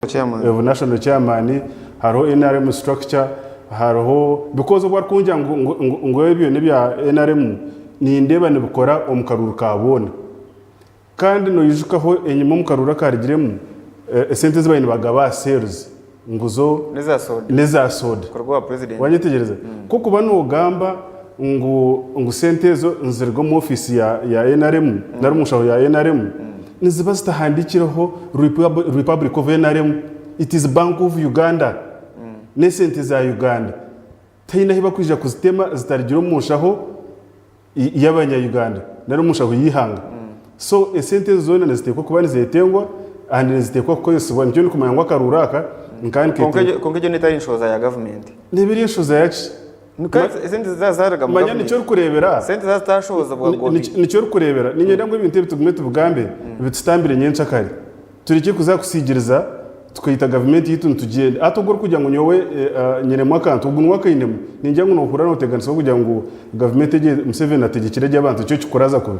national chairman hariho NRM structure hariho because of warkunja ngo ebyo nebya NRM ni ndeba nibukora omukaruru kabona kandi no yijukaho enyuma omukaruru karigiremu sente zibayini bagaba sales nguzo neza soda korwa president wanyitegereza kuko bano ugamba ngo sente zo nzirgo mu office ya NRM narumushaho ya NRM niziba zitahandikiraho Republic of NRM, it is Bank of Uganda ne sente za Uganda tayina hiba kwija kuzitema zitarigira umushaho y'abanya Uganda narumushaho yihanga so sente zone nezitekwa kuba nizetengwa and nezitekwa ko yosibwa nicyo nikumanya akaruraka nkandi konkeje netari inshoza ya government nebiri inshoza yaci sente zazaraga mu manya nicyo kurebera sente zatashoza bwa nicyo kurebera ninyenda ngo ibintu bitugume tubugambe bitutambire nyenca kare turiki kuzakusigiriza tukayita government yitu tugende atogora kugira ngo nyowe nyene mwakantu ugunwa kayinemu ninjya ngo nohura no teganisa kugira ngo government ege Museveni ategekire y'abantu cyo kikoraza ko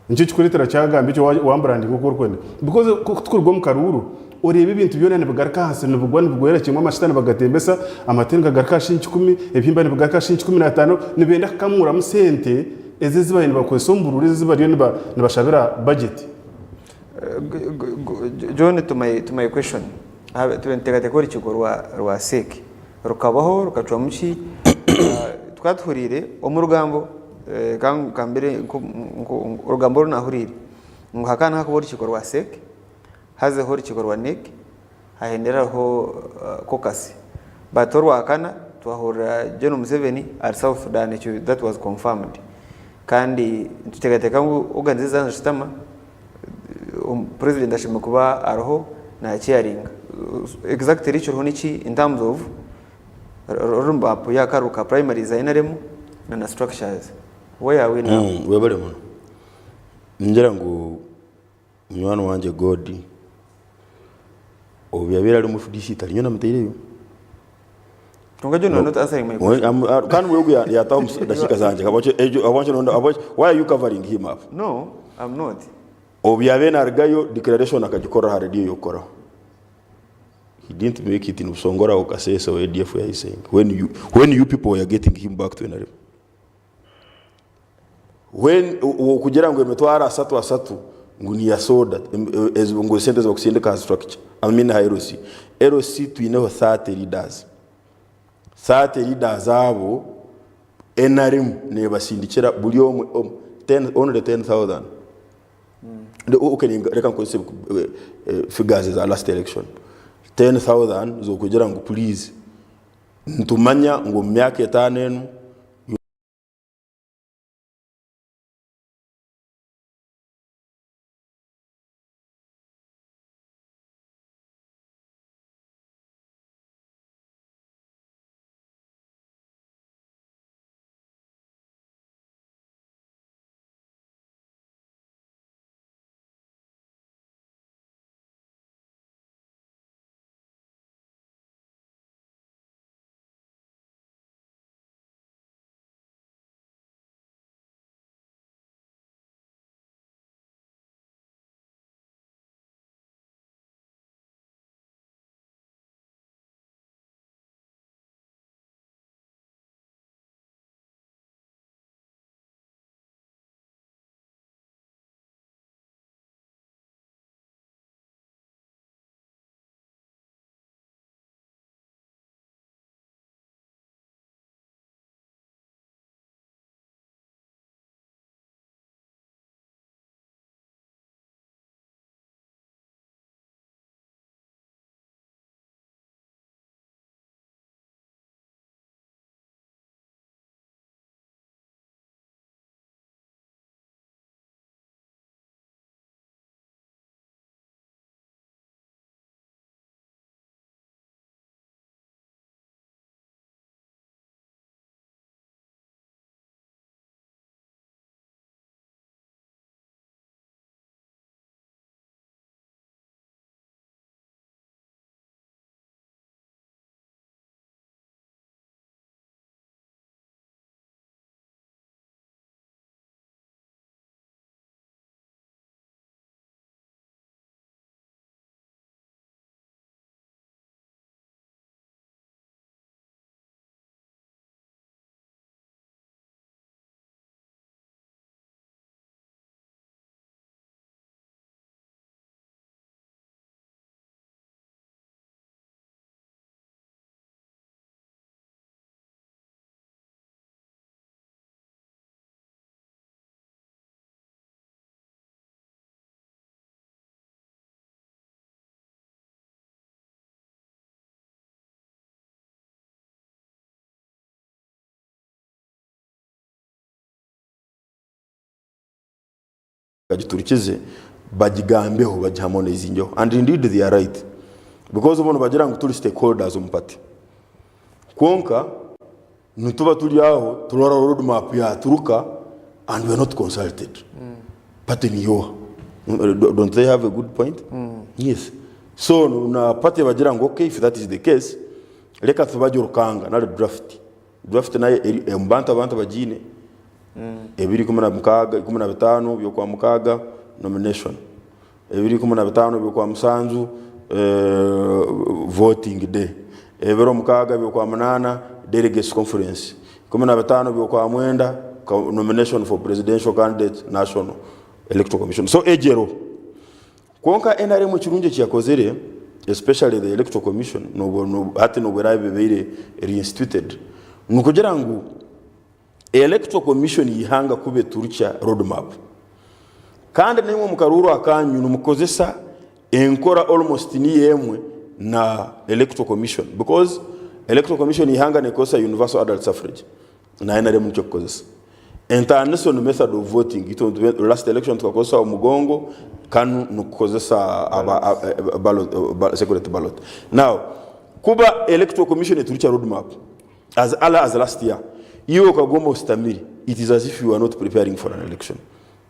nicyo kikuretera cyagambe cyo wambranding uko kwenda because twurwo mu karuru urebe ibintu byonane bagaraka hasi n'ubugwa n'ubugwera kimwe amashitani bagatembesa amatenga garaka shinchi 10 ebyimba bagaraka shinchi 15 nibenda kamura musente eze zibayini bakwesomburure zibariyo nibashabira budget. John, to my question, tubentegate kora ikigorwa rwa seke rukabaho rukacwa muki twatwurire omurugambo kambere urugambo runahurire ngo hakana hakubora ikigorwa seke haze hori ikigorwa nek hahenderaho kokasi batorwa hakana twahura John Museveni at South Sudan, that was confirmed kandi tutegateka ngo uganziza nshitama president ashima kuba aroho na charinga exactly richo honichi in terms of rumba apo yakaruka primary za NRM na structures where are we now webale muno njera ngo mwana wanje God obyabira ari mufudisi tali na muteireyo tungajo no not answering my question can we go ya taum dakika zanje kabacho ejo abanje no why are you covering him up? No, I'm not. Obyabena argayo declaration akajikora radio yokora. He didn't make it in Usongora or Kasese or ADF where he's saying when you people are getting him back to NRM. When kugira ngo emetwara asatu nguni ya soda ngo sente zo kusindika structure amina hairosi erosi tuineho 30 leaders 30 leaders abo NRM ne basindikira buli omwe only 10,000. Reka concept figures za last election 10,000 zo kugira ngo please ntumanya ngo myaka 5 giturikize bagigambeho bagiharmonizingeho, and indeed they are right, because umuntu bagira ngo turi stakeholders umupati konka nituba turi aho turora road map ya turuka and we are not consulted. Pati ni yo, don't they have a good point? Yes. So na pati bagira ngo okay, if that is the case, reka tubaje rukanga na draft naye mbanta abantu bagine ebiri 15 byo kwa mukaga nomination, ebiri 15 byo kwa musanzu voting day, ebiro mukaga byo kwa munana delegates conference, 15 byo kwa mwenda nomination for presidential candidate national electoral commission. So ejero konka NRM kirunje cyakozere, especially the electoral commission no hati no berabe beire reinstituted, nukugira ngo electoral commission yihanga kube turcha roadmap kandi nimwe mukaruru akanyu numukozesa enkora almost ni yemwe na electoral commission, because electoral commission yihanga nekosa universal adult suffrage na NRM cyokozesa international method of voting. Ito last election tukakosa umugongo kanu nukozesa secret ballot. Now kuba electoral commission eturcha roadmap as last year, iyo kagoma ustamiri, it is as if you are not preparing for an election.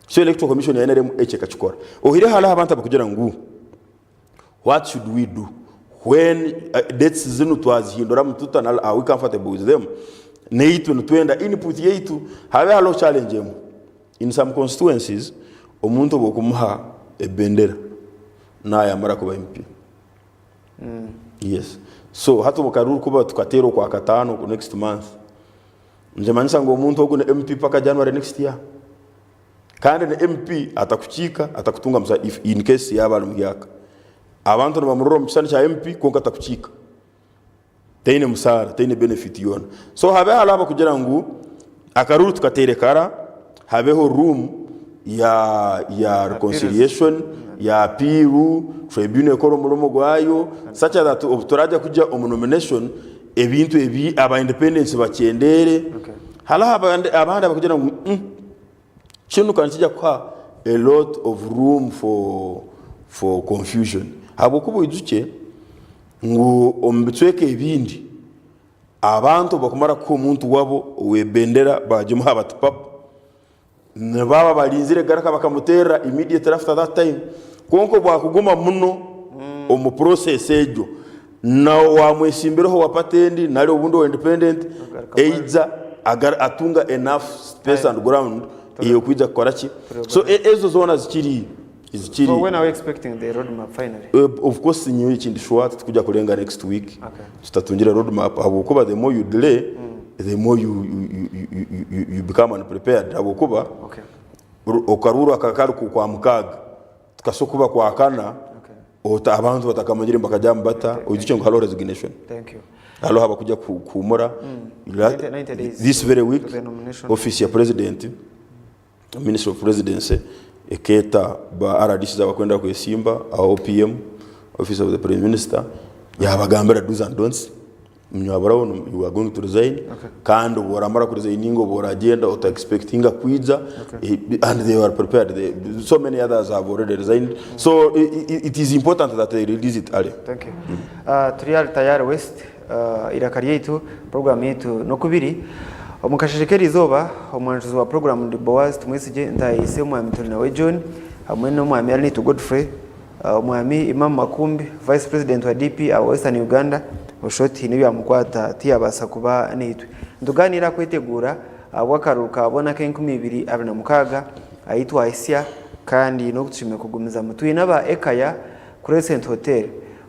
So electoral commission ya NRM echeka chikora ohire hala abantu bakugira ngu what should we do when dates zinu twazihindura mtuta na are we comfortable with them? Neitu ntuenda input yeitu habe halo challenge yemu. In some constituencies omuntu bokumuha ebendera na yamara kuba MP. Yes. So hatu mukaruru kuba tukatero kwa katano ku next month, njemanisa ngo omuntu ogune MP paka January next year, kandi ne MP atakuchika atakutunga msa if in case yaba lumyaka abantu bamuroro mpisani cha MP konka atakuchika teine musara teine benefit yona. So habe halaba kugira ngo akaruru tukaterekara habeho room ya reconciliation ya piru tribunal ekoro mulomo gwayo such that turaja kujya nomination ebintu ebi aba independence bacyendere hala abandi bakugira ngo chinu kanijya kwa a lot of room for confusion. Habo kubo iduke ngo ombitweke ibindi abantu bakumara ko umuntu wabo webendera bajuma abatupap ne baba balinzire garaka bakamutera immediate after that time konko bwakuguma muno omu process ejo na wamwesimbiraho wapatendi nali obundo independent eiza agar atunga enough space and ground iyo kwiza koraki. So ezo zona zikiri. So when are we expecting the roadmap finally? Of course nyo ikindi short tukuja kulenga next week. Tutatungira roadmap abukuba the more you delay the more you become unprepared. Abukuba okaruru akakaru kwa mukaga tukasokuba kwa kana ota abantu batakamagire mbakajya mbata ugice ngo halo resignation. Thank you. Halo haba kujya kumora 90 days this very week office ya president, minister of presidency eketa ba RDC za bakwenda ku Simba au OPM office of the prime minister yabagambira do's and don'ts mnyabara you are going to resign kandi boramara ku resigningo boragenda uta expecting kwiza and they were prepared. So many others have already resigned, so it is important that they release it early. Thank you. Trial tayari west irakari yetu program yetu no kubiri omukashekeri zoba omwanjuzi wa program ndi Boaz tumwesije ndayise mwami tuli nawe John hamwe no mwami ali to Godfrey mwami Imam Makumbi vice president wa DP wa Western Uganda oshoti niyo amukwata tiyabasa kuba nitwe nduganira kwetegura abwakaruka abona ke 2026 ayitwa Asia kandi no gucime kugumiza mutuye naba Ekaya Crescent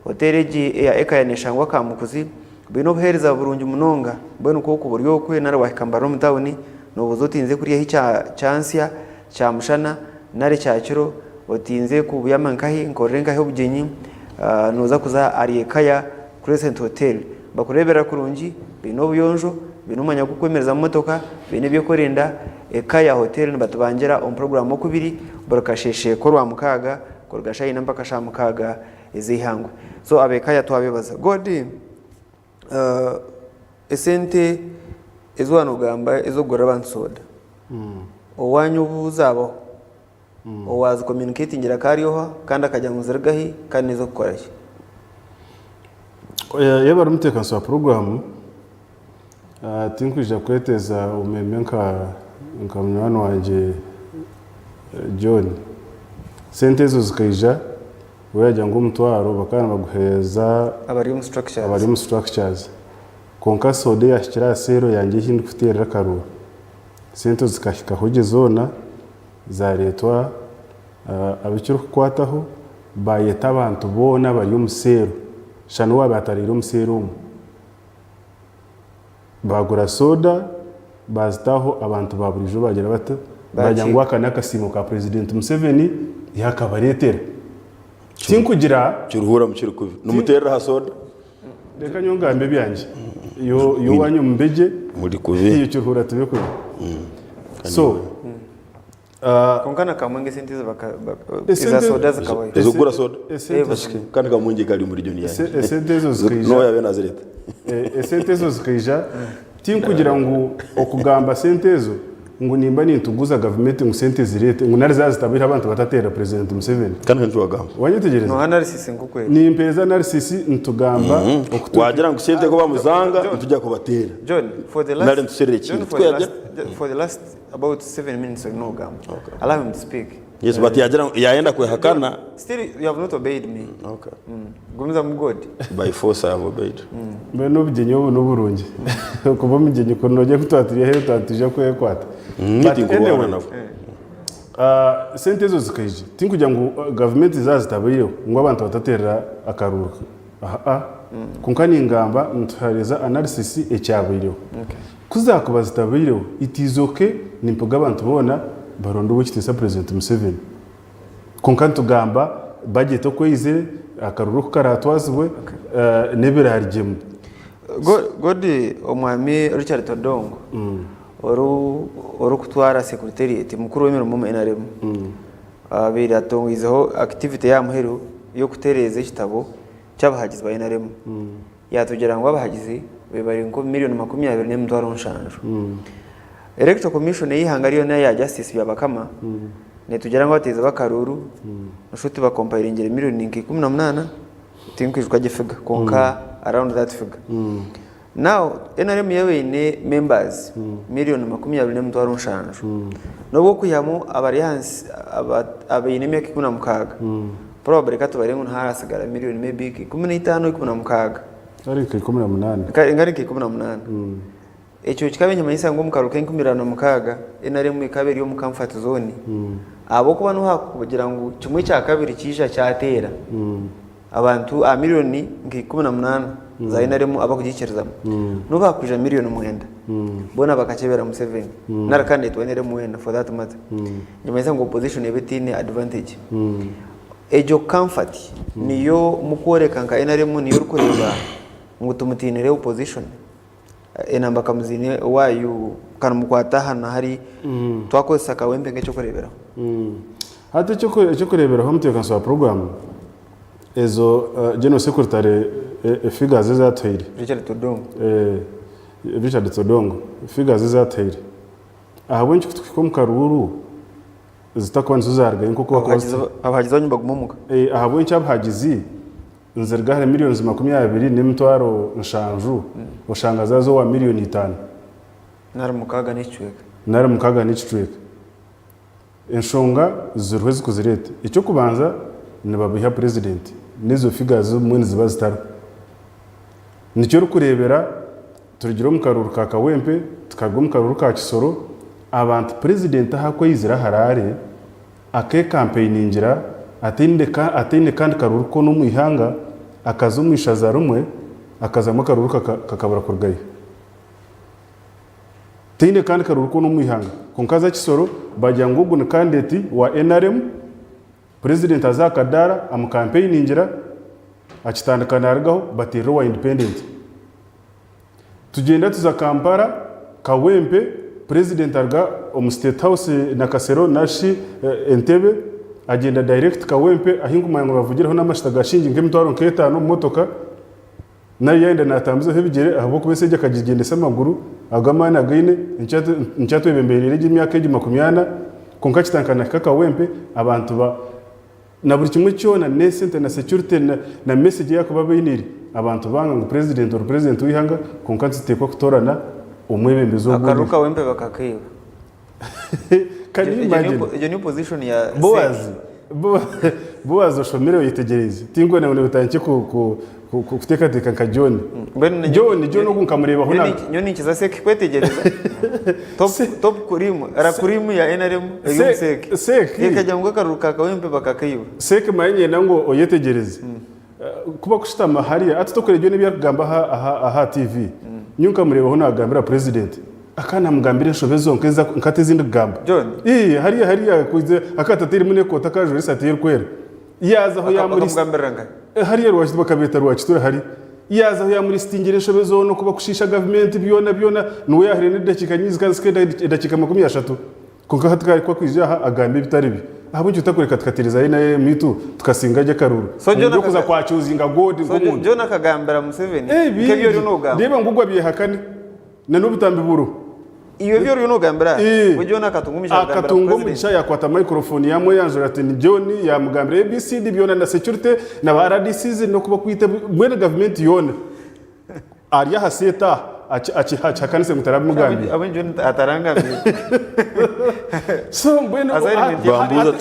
Hotel ji ya Ekaya neshangwa kamukuzi bino buhereza burungi munonga bwene uko kuburyo kwe nara wahikambaro mutawuni no buzotinze kuri yahi chansya cha mushana nare cha kiro otinze ku buyamankahi nkorenga he bugenyi noza kuza ari Ekaya Crescent Hotel bakurebera kurungi bino buyonjo bino manya kukwemereza motoka bine byo korenda Ekaya Hotel nbatubangera on program okubiri barakasheshe korwa mukaga korgashayi nambaka sha mukaga ezihangwe. So abekaya twabebaza God esente ezwana ugamba ezogora bansoda owanyu buzabo waza communicating kariho kandi akajya mu zirgahi kandi nizo gukora iki iyo bari umutekano wa program tinkwija kweteza umeme nka mwana wanje John sente zo zikaija wajya ngo umutwaro bakana baguheza abari mu structures konka sode yashikira sero yanjye hindi kuterera karura sente zikashika hoje zona za letwa abikiro kwataho bayeta abantu bona bari umusero shano wabatarira umusero bagura soda bazitaho abantu baburijo bagira bata bajya ngo akana kasimo ka president Museveni yakabaretera tinkugira cyuruhura mu kirukubi numuterera hasoda reka nyongambe byanje yo wanyu mbege muri kubi iyo cyuruhura tubeko so konkana kamwenge sente za soda zikabaye ezugura soda kandi kamwenge kali muri dunia sente zo zikija no yabe nazireta sente zo zikija tinkugira ngo okugamba sente zo ngo nimba nintuguza government ngo sente zirete ngo nari zazitabira abantu batatera president Museveni kandi njo wagamba wanyitegereza no analysis ngukwe ni impeza analysis ntugamba wagira ngo sente ko bamuzanga ntujya kubatera John for the last about 7 minutes or no gamba allow him to speak yes but yaenda kuhakana still you have not obeyed me okay gumiza mu god by force I have obeyed mbe no byenyo no burungi kuba mugenye ko noje kutwatiriye he tatije kwekwata sente zo zikaije tinkugira ngo government zazitabiriyo ngo abantu bataterera akaruruka kunkani ingamba ntuhareza analysis ecyabiriyo kuzakuba zitabiriyo itizoke nimpoga abantu bona barondo bukitesa president Museveni kunkani tugamba budget okweizere akaruruka karatwazwe nebirarjemu godi omwami Richard Todongo oru kutwara secretariat mukuru w'emirimo mu NRM abiri atongizeho activity ya muheru yo kutereza ikitabo cy'abahagizi ba NRM yatugira ngo abahagizi bari ngo miliyoni 20 n'emtwaro nshanjo Electoral Commission yihangariyo na ya justice yabakama netugira ngo bateza bakaruru nshuti ba comparing miliyoni 18 tinkwijwa gifiga konka around that figure now NRM yawe ne members miliyoni 20 n'emtwaro nshanjo nobwo kuyamo abariyansi abayine 16 probably katubare ngo ntarasigara miliyoni maybe 15 16 ari 18 ngari 18 echo kikabenye mayisa ngo mukaruke 16 NRM ikaberi yo mu comfort zone abo kuba no hakugira ngo kimwe cya kabiri kisha cyatera abantu a miliyoni 18 za NRM abakugikirizamo no bakwija miliyoni 9 bona bakakebera Museveni narakande to NRM wenda for that matter nyameza ngo opposition ebetine advantage ejo comfort niyo mukoreka nka NRM niyo rukureba ngo tumutinire opposition enamba kamuzine wayu kana mukwata hana hari twakosa kawembe ngecyo kurebera hata cyo kurebera ho mutekano wa program ezo general secretary figures za tayiri Richard Todongo figures za tayiri ahabonye ko mukaruru zitakwanze zarga nkoko abahagizi banyumba gumumuka ahabonye cyabahagizi nzerga hari miliyoni 20 n'emtwaro nshanju ushanga zazo wa miliyoni 5 nari mukaga n'icweka enshonga zirwe zikuzirete icyo kubanza nibabiha president nizo figures mwene ziba zitara nicyo rukurebera turigiro mukaruru ka Kawempe tukagwa mukaruru ka Kisoro abantu president hako yizira harare ake campaigningira atinde kandi karuru ko no muihanga akazumishaza rumwe akazamo karuru kakabura kurgaye tinde kandi karuru ko no muihanga konkaza Kisoro bajya ngugu ni candidate wa NRM president azakadara am campaigningira akitandukana argaho batero wa independent tugenda tuza Kampala Kawempe president arga state house na Kasero nashi Entebbe agenda direct Kawempe ahinguma ngo bavugiraho n'amashitaga ashingi nk'emitwaro nk'etano motoka nayo yenda natambuze hebigere ahubwo kubesejya kagigendesa amaguru agamana gaine ncyato ibemberere y'imyaka 20 konka kitankana kakawempe abantu ba na buri kimwe cyona nesente na security na message yako babayiniri abantu banga ngo president wihanga konka nzitekwa kutorana umwebembezo akaruka wempe bakakiba can you imagine iyo ni position ya Boaz oshomere yitegereze tingo na utanke kuteka teka ka John kunkamureba ho nako nyoni kiza seke kwetegereza top kurimu ara kurimu ya NRM iyo seke ikajya ngo akaruka kawempe bakakiba seke manye nango oyetegereze kuba kushitama hariya atutokore byo nibiyagamba aha TV nyunka mureba ho nagambira president akana mugambire shobezo nkeza nkate zindi gamba John hariya kuze akatatiri mune kota kajo risatire kwera yaza aho ya muri mugambiranga hariya rwashite bakabeta rwachitura hari yaza aho ya muri stingire shobezo no kuba kushisha government byona nuwe yahire ni dakika nyizi kazi dakika 30 konka hatkari kwa kwijaha agambe bitari bi aho cyo takureka tukatereza ina mitu tukasinga je karuru so kuza kwa chozinga god ngomuntu John akagambira Museveni kebyo ryo no gamba ndeba ngugwa bihakane na n'ubutambi buru iyo byo ryo no gambira bujyo nakatungumisha gambira akatungumisha yakwata microphone yamwe yanjura ati ni John ya mugambira ABCD byona na security na ba RDCs no kuba kwita mwene government yona ariya haseta achi kanise mutarabu mugambi abo John atarangamiye so mbwene bambuza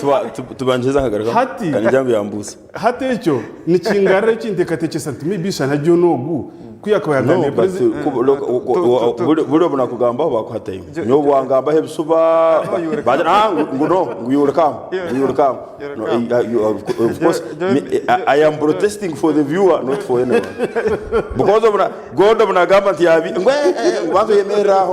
tubanjeza nkagaruka kandi jambo yambuza hate icyo ni kingara cy'intekateke santimi bisha na John ogu kuyakwa yagane president buri buna kugamba bakwataye nyo bwangamba hebsuba badana nguyurkam of course I am protesting for the viewer not for anyone because of God of nagamba ntiyabi ngwanzo yemera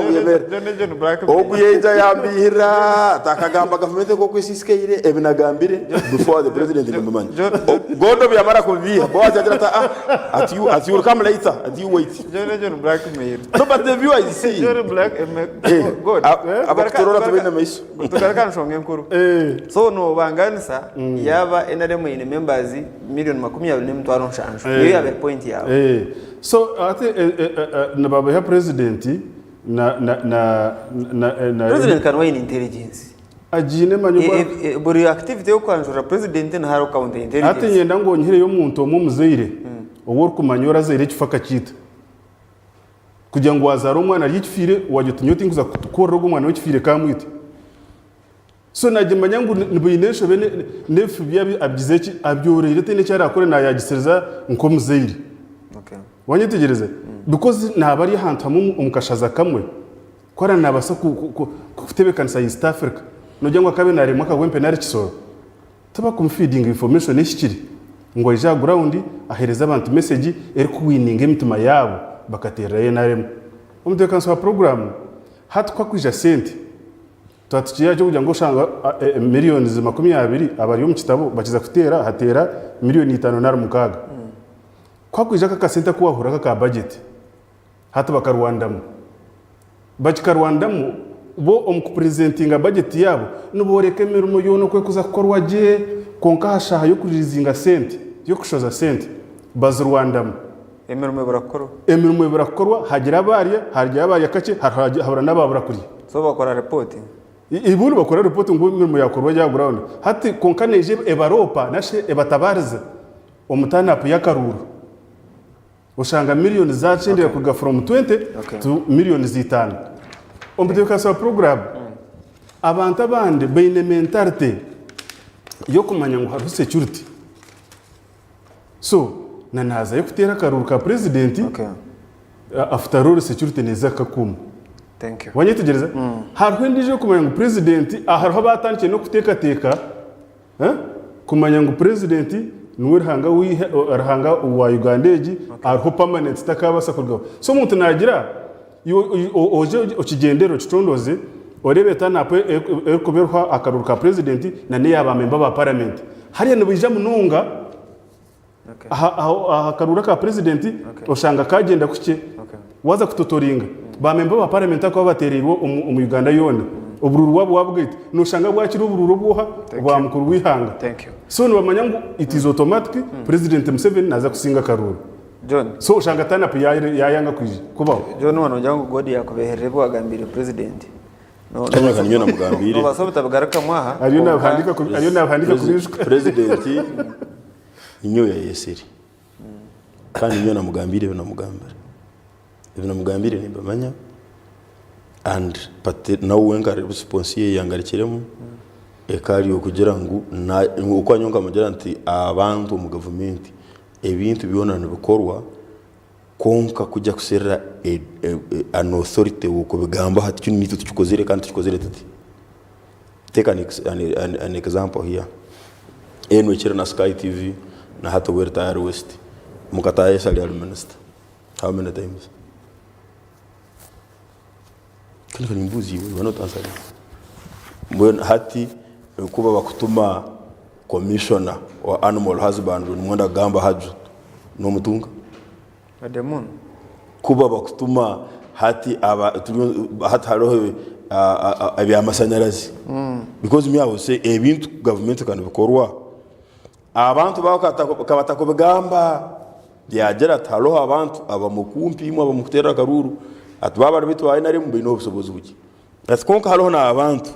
oguyeza yambihira takagamba gavumenti ko kwisiskeyire ebinagambire before the president ndumanya God of yamara kubiha boza ata at you come later you wait. John Black mayor. No, but the viewer is see. John Black good. Abakutorola tubenda maiso. Tukaraka nshonge nkuru. So no banganisa yaba NRM ine members million 20 nshansho. Iyo yabe point yawo. So ate na baba ya president na president kan wine intelligence. Ajine manyuba buri activity yo kwanjura president na haro counter intelligence. Ate nyenda ngo nkire yo muntu mu muzeire. Uwo kumanyora zaire kifaka kita kugira ngo wazara umwana ryikifire wajye tunyoti nguza kukorera umwana w'ikifire kamwite so najimanya ngo nibinesho bene nefu byabi abyizeki abyorere tene cyari akore na yagisereza nko muzeire okay wanyitegereze because nabari hantamu umukashaza kamwe kwara nabasa kutebekanisa East Africa nojya ngo akabe nare mwaka wempe nare kisoro taba kumfeeding information ishikiri ngo ija ground ahereza abantu message eri kuwininga emitima yabo bakatera yenaremo umutekanso wa program hatukwa kwija sente twatukiya cyo kugira ngo shanga miliyoni 20 abari mu kitabo bakiza kutera hatera miliyoni 5 na mukaga kwa kwija ka sente kuwahura ka budget hata bakarwandamu bakikarwandamu bo omukupresentinga budget yabo nuboreke mirimo yono kwe kuza korwa je konka hashaha yo kurizinga sente yo kushoza sente bazurwandamu emirimo barakorwa hagira abariya kake habura n'ababura kuri so bakora report iburu bakora report ngo imirimo yakorwa ya ground hati konka neje ebaropa nashe ebatabariza omutanapu yakaruru ushanga miliyoni zacendera kuga from 20 to miliyoni 5 omutekasa program abantu abandi beine mentality yo kumanya ngo hari security so naza yo kutera karuru ka president after all security neza kakuma thank you wanyitegereza hari ndije kumanya ngo president ahari batandike no kuteka kumanya ngo president nuwe arhanga wa Ugandeji ariho permanent takabasa kurwa so muntu nagira oje okigendero kitondoze orebeta napo kuberwa akaruru ka president na ne yaba member ba parliament hariya nibija mununga akarura ka president oshanga kagenda kuke waza kutotoringa ba member ba parliament akaba batererwa mu Uganda yona ubururu wabo wabwite nushanga bwakira ubururu buha bwa mukuru wihanga so nibamanya ngo it is automatic president Museveni naza kusinga karuru John so ushanga tanapu yayanga kwije kubaho John wano jangu godi yakubeherebo agambire president cyangwa kanyo namugambire basobota bagaruka mwaha ariyo nahandika kubishwa president inyo ya yeseri kandi inyo namugambire namugambire nimbamanya and but nawe wenga response yangarikiremo ekari okugira ngo uko anyonga mugira nti abantu mu government ebintu bibonana bikorwa konka kujya kuserera an authority uko bigamba hati kintu nitu tukozere kandi tukozere tuti take an example here enwe kira na Sky TV na hata Werta West mukataye sali minister how many times kana nimbuzi wewe not answer mbona hati kuba bakutuma commissioner wa animal husbandry mwenda gamba haju no mutunga Ademun kuba bakutuma hati harohe abya masanyarazi because me say ebintu government kan bikorwa abantu bakata ko bigamba byagera taroha abantu abamukumpi mu abamukutera karuru atubaba bitu ayinari mu bino busobozi buki atkonka haro na abantu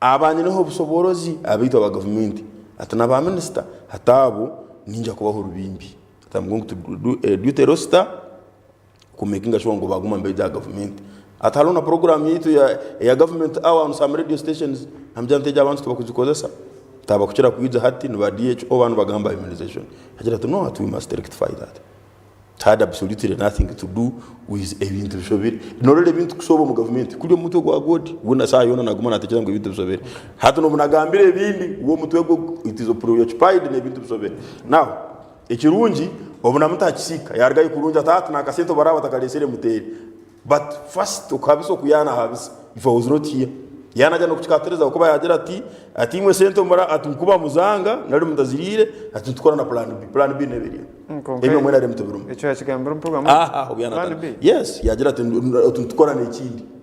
abanye no busoborozi abitu aba government atana ba minister hatabo ninja kubaho rubimbi I'm going to do the roster kumekinga sure ngo baguma mbeja government atalona program yitu ya government on some radio stations amjanteja abantu tubakuzikozesa taba kuchira kuiza hati no DHO abantu bagamba immunization hajira to know we must rectify that had absolutely nothing to do with ebintu bishobiri norele bintu kusobo mu government kuri muto gwa god ubona saa yona naguma natekereza ngo ibintu bishobiri hata no munagambire ibindi uwo mutwego it is preoccupied ne bintu bishobiri now ekirungi obuna mutakisika yargaye kurunja tatu na kasento baraba takalesere muteri but first ukabiso kuyana habisi if I was not here yana jana kuchikatereza uko bayagira ati imwe sento mara atunkuba muzanga nari mutazirire ati tukora na plan B nebiri ebyo mwena remtubirum echo yakigambira program plan B yes yagira ati tukora na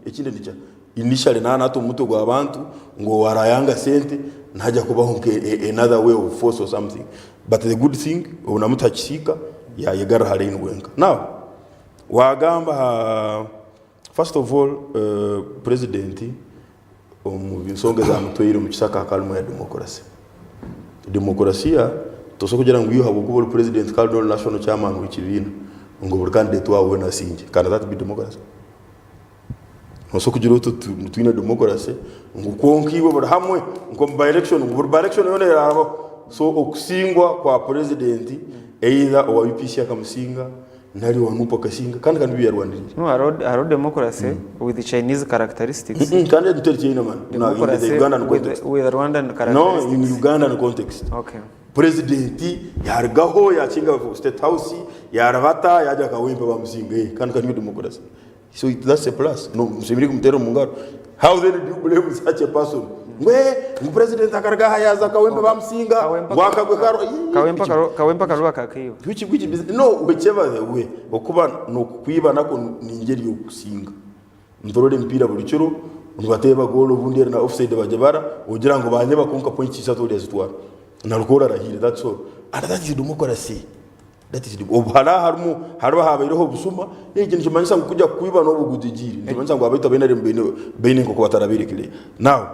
ekindi nica initially nana ato muto gwa abantu ngo warayanga sente ntajya kubaho another way of force or something but the good thing unamutachisika ya yegara hali wenga now wagamba first of all president omubinsonga za mutwire mu kisaka kalmo ya demokrasia tosoko kugira ngo yuha bwo president cardinal national chairman w'ikibina ngo buri candidate wawe na sinje kana that be democracy no kugira utu twina demokrasi ngo konkiwe buri hamwe ngo by election yone yarabo so okusingwa kwa president either or UPC akamusinga nari wanupo kasinga kandi biyarwandirira no aro democracy with the Chinese characteristics kandi duteri China man no in the Ugandan context with Rwandan characteristics no in Ugandan context okay president yargaho yakinga state house yarabata yaja kawembe bamusinga kandi democracy so that's a plus no msimiri kumtero mungaro how then do you blame such a person ngwe president akarga hayaza kawembe bamsinga wakagwe karo kawemba karuwa kakiyo which no whichever the way okuba no kwiba nako ningeri yo kusinga ndorore mpira buri cyo ntibateba goal ubundi na offside bajebara ugira ngo banye bakunka point 3 yazitwara na rukora rahire that's all and that is democracy that is obhala harimo habayeho busuma ikintu kimanyisa kujya kwiba no bugudijiri kimanyisa ngo abita bene ngo kubatarabirikire now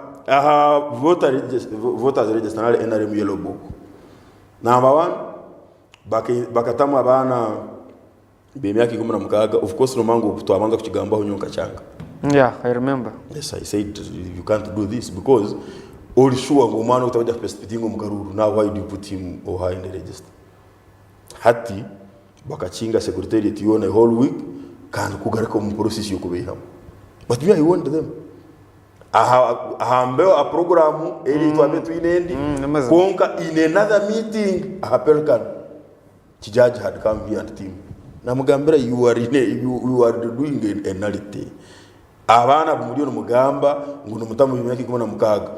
voters register NRM yellow book number 1 bakatamu abana bemyaka 16 of course no mango twabanza kukigamba ho nyonka cyanga yeah I remember yes I said you can't do this because all sure ngo umwana utabaja perspective ngo mugaruru now why do you put him or her in the register hati bakachinga secretariat yone whole week kan kugarika mu process yo kubehamo but me I want them ahambeo a program eli twabetu inendi konka in another meeting apelkan judge had come here and team namugambira you are doing a nullity abana bumuriyo mugamba ngo numutamu bimyaki kumona mukaga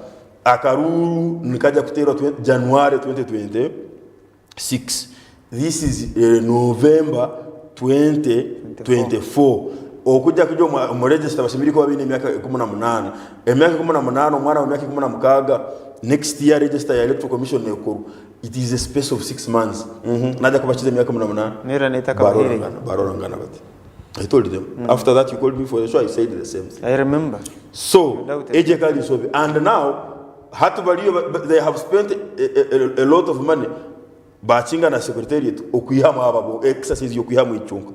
akaruru nikaja kuterwa January 2026 this is November 2024 okuja kujo mu register basibiri ko babine myaka 18 emyaka 18 mwana wa myaka 16 next year register ya electoral commission nekuru it is a space of 6 months naja kubachiza myaka 18 nera netaka bahire barorangana bati I told them. After that, you called me for the show. I said the same thing. I remember. So, Without ejekali sobe. And now, they have spent a lot of money. Bachinga na secretariat okuyama ababo exercise yokuyama ichunga.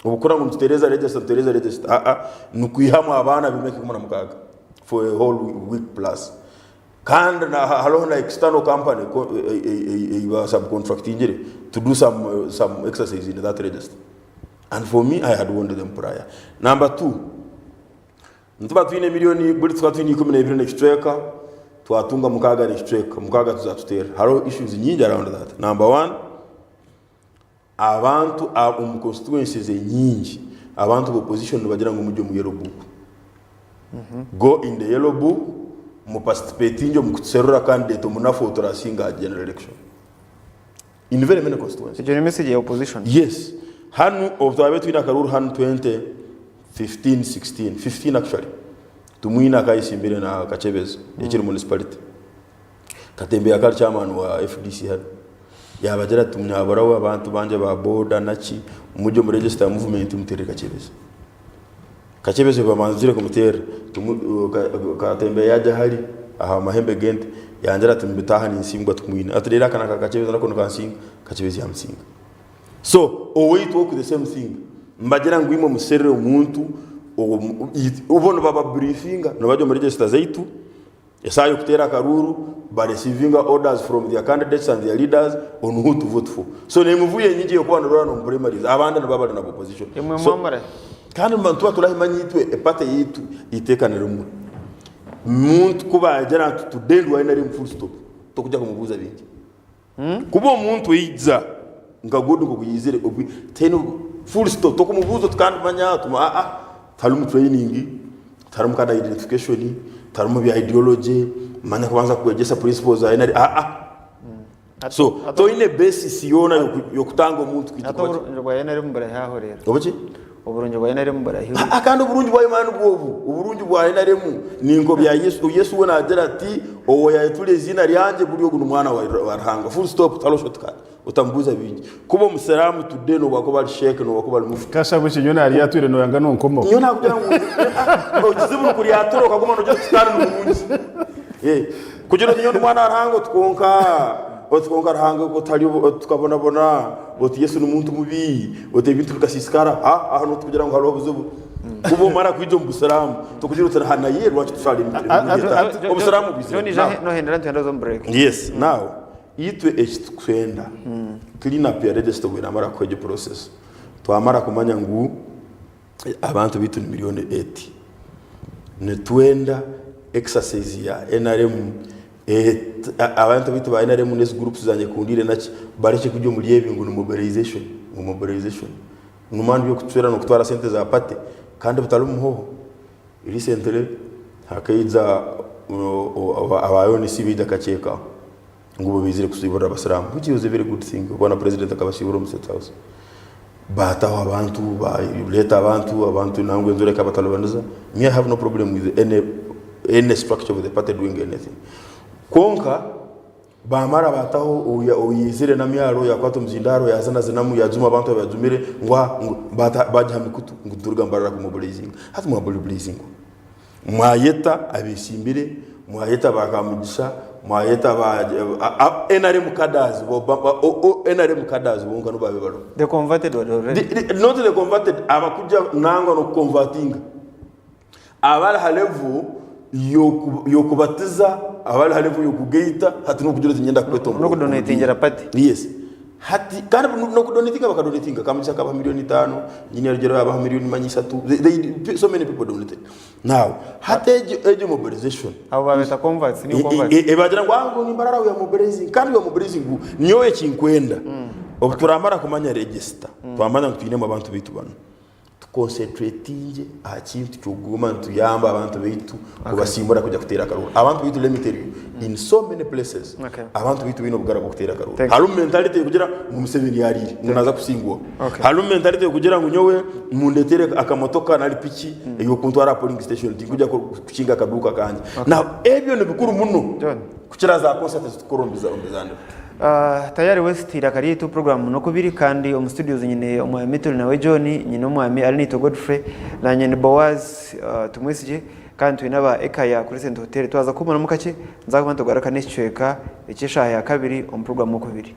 Ubukura ngo Teresa register nukuyama abana bimeke kumana mukaga for a whole week plus. Kandi na halona external company subcontracting to do some exercise in that register. And for me, I had warned them prior. Number 2, ntuba twine milioni buri twatwini 12 next tracker twatunga mukaga next tracker mukaga tuzatutera. Haro issues nyingi around that. Number 1, abantu constituencies nyingi abantu opposition bagira ngo mujye mu yellow book. Go in the yellow book mu participate injo mu kuserura candidate mu nafotora singa general election in very many constituencies. Ijyo ni message ya opposition. Yes, hanu of the between Karuru han 15 actually tumuina kaisimbire na Kachebeza ekiri municipality Katembe akali chairman wa FDC hano yabagera tumnyabaraho abantu banje ba boda nachi mujye mu register movement mutere Kachebeza bamanzire kumutera Katembe yaje hari aha mahembe gente yanjara tumbitaha ni nsimbwa tukumwina aturera kana Kachebeza nakono kansinga Kachebeza yamsinga. So we talk the same thing mbagera ngwimo muserere umuntu ubona baba briefinga no bajyo muri register zaitu esayo kutera Karuru ba receiving orders from their candidates and their leaders on who to vote for. So nemuvuye nyingi yo kwandura no primaries abanda no baba na opposition. So kandi mbantu atulahimanyi itwe epate yitu itekanira mu muntu kuba agera tudendwa ina rim full stop to kujya kumubuza bingi kuba umuntu yiza ngagodo ngo kuyizere obi teno full stop to kumubuza tukandi manya tuma talumu training talumu kada identification talumu bi ideology manya kubanza kugesa principles ina so to ine basis yona yokutanga umuntu kitwa ngo yana rim bara haho rero obuki uburungi bwa NRM barahiwe kandi uburungi bwa Imana bwobu uburungi bwa NRM ningo bya Yesu wona agera ati owo yayitule zina ryanje buri yo mwana wa Rahanga full stop talo shortcut utambuza bingi kubo musalamu today no bako bali sheikh no bako bali mufti kasha bushi nyona ari yatwire no yanga no nkomo nyona kugira ngo kizibu kuri yatoro kagoma no je tutana n'umunsi kugira nyona mwana wa Rahanga tukonka otkonga Rahanga ko tali tukabona bona oti Yesu n'umuntu mubi ote bintu bikasisikara no tukugira ngo halo buzubu kubo mara kwijo mbusalamu tukugira utana hana yeru wacu tusali obusalamu bize no hendera ntendo zo break. Yes, now itwe ekikwenda clean up ya register bwe namara kweje process twamara kumanya ngu abantu bitu milioni 8 ne twenda exercise ya NRM abantu bitu ba NRM nes groups zanje kundire nachi bareke kujyo muri yebi ngo mobilization numandi yo kutwera no kutwara sente za pate kandi butalo muho iri sentere hakaiza abayoni sibida kacheka ngo bizire kusibora abasiramu which is a very good thing bona president akabashibura mu State House bataho abantu ba leta abantu nangwe nzureka batalobaniza me I have no problem with any structure of the party doing anything konka bamara bataho uyizire na myaro yakwato mzindaro yazana zinamu yazuma abantu bazumire ngwa bajya mikutu nguturga mbarara ku mobilizing hati mobilizing mwayeta abisimbire mwayeta bakamugisha mwayeta ba NRM cadres NRM cadres bonga no babe baro the converted already not the converted abakuja nangwa no converting abali halevu yokubatiza abali halevu yokugeita hati no kugira nyenda kweto no kudonatingira party. Yes, hati kandi no kudonatinga bakadonatinga kamisa kaba milioni 5 nyine rugero aba milioni 3 so many people donated. Now hati ejo mobilization abo babeta converts ni converts bagira ngo ni mbarara ya mobilizing kandi ya mobilizing nyowe kinkwenda obuturamara kumanya register twamanya kutine mu abantu bitu bano concentrating achieved to government to yamba abantu bitu kubasimbura kujya kutera Karuru abantu bitu let me tell you in so many places abantu bitu bino bugara kutera Karuru halu mentality kugira mu Museveni yariri munaza kusingwa halu mentality kugira ngo nyowe mundetere akamotoka na lipiki yo kuntwara polling station kujya kukinga akaduka kanje na ebyo ne bikuru muno kukira za concert tukorombiza ombezande tayari West irakari tu program no kubiri kandi mu studios nyine omwami tuli nawe John nyine omwami Alinito Godfrey na nyine Boaz tumwisije kandi twinaba ekaya kuri Center Hotel twaza kumana mukace nzakumana tugaraka n'icweka ikisha ya kabiri mu program no kubiri.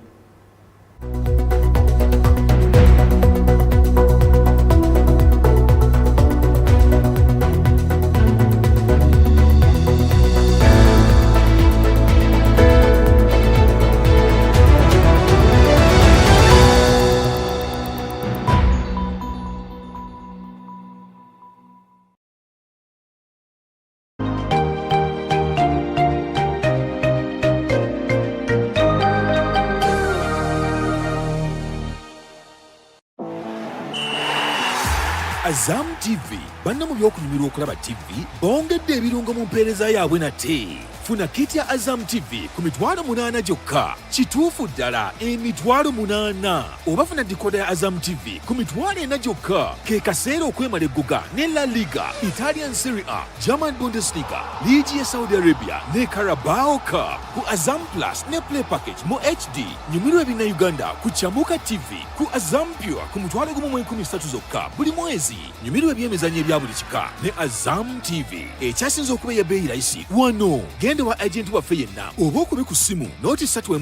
Azam TV banna mu byokunyumirwa okulaba TV bongedde ebirungo mu mpeereza yaabwe nate. Funa kiti ya Azam TV ku mitwalo 8 gyokka, kituufu ddala emitwalo 8. Oba funa dikoda ya Azam TV ku mitwalo 4 gyokka, ke kaseera okwemala egguga ne La Liga, Italian Serie A, German Bundesliga, Ligi ya Saudi Arabia ne Carabao Cup ku Azam Plus ne Play Package mu HD. Nyumirwa ebina Uganda ku Chamuka TV ku Azam Pure ku mitwalo 13 zokka buli mwezi. Nyumirwa ebyemizannyo ebya buli kika ne Azam TV. Ekyasinze okuba ebbeeyi rayisi wano genda wa agent waffe yenna oba okube ku ssimu nooti 3.2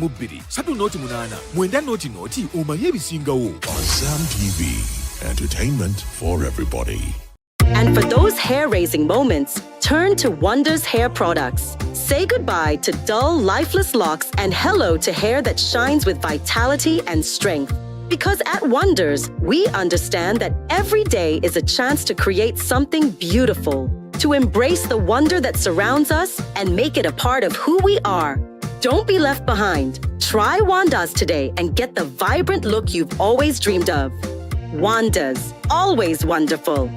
3.8 9 omanye ebisingawo. Azam TV, entertainment for everybody. And for those hair-raising moments, turn to Wonders Hair Products. Say goodbye to dull, lifeless locks and hello to hair that shines with vitality and strength. Because at Wonders, we understand that every day is a chance to create something beautiful, to embrace the wonder that surrounds us and make it a part of who we are. Don't be left behind. Try Wanda's today and get the vibrant look you've always dreamed of. Wanda's, always wonderful.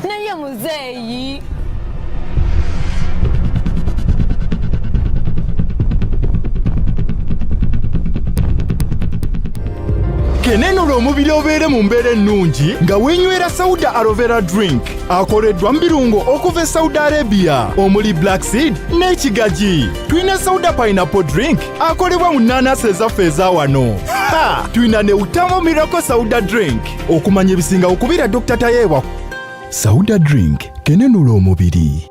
Naye muzeeyi kenenula omubiri obeere mu mbeera ennungi nga weenywera Sauda Aloe Vera Drink akoleddwa mu birungo okuva e Saudi Arabia omuli Black Seed n'ekigagi. Tuyina Sauda Pineapple Drink akolebwa mu nnaanasi ezaffe eza wano. Tuyina ne Utamo Miracle Sauda Drink okumanya ebisinga okubira Dr. Tayewa. Sauda Drink kenenula omubiri.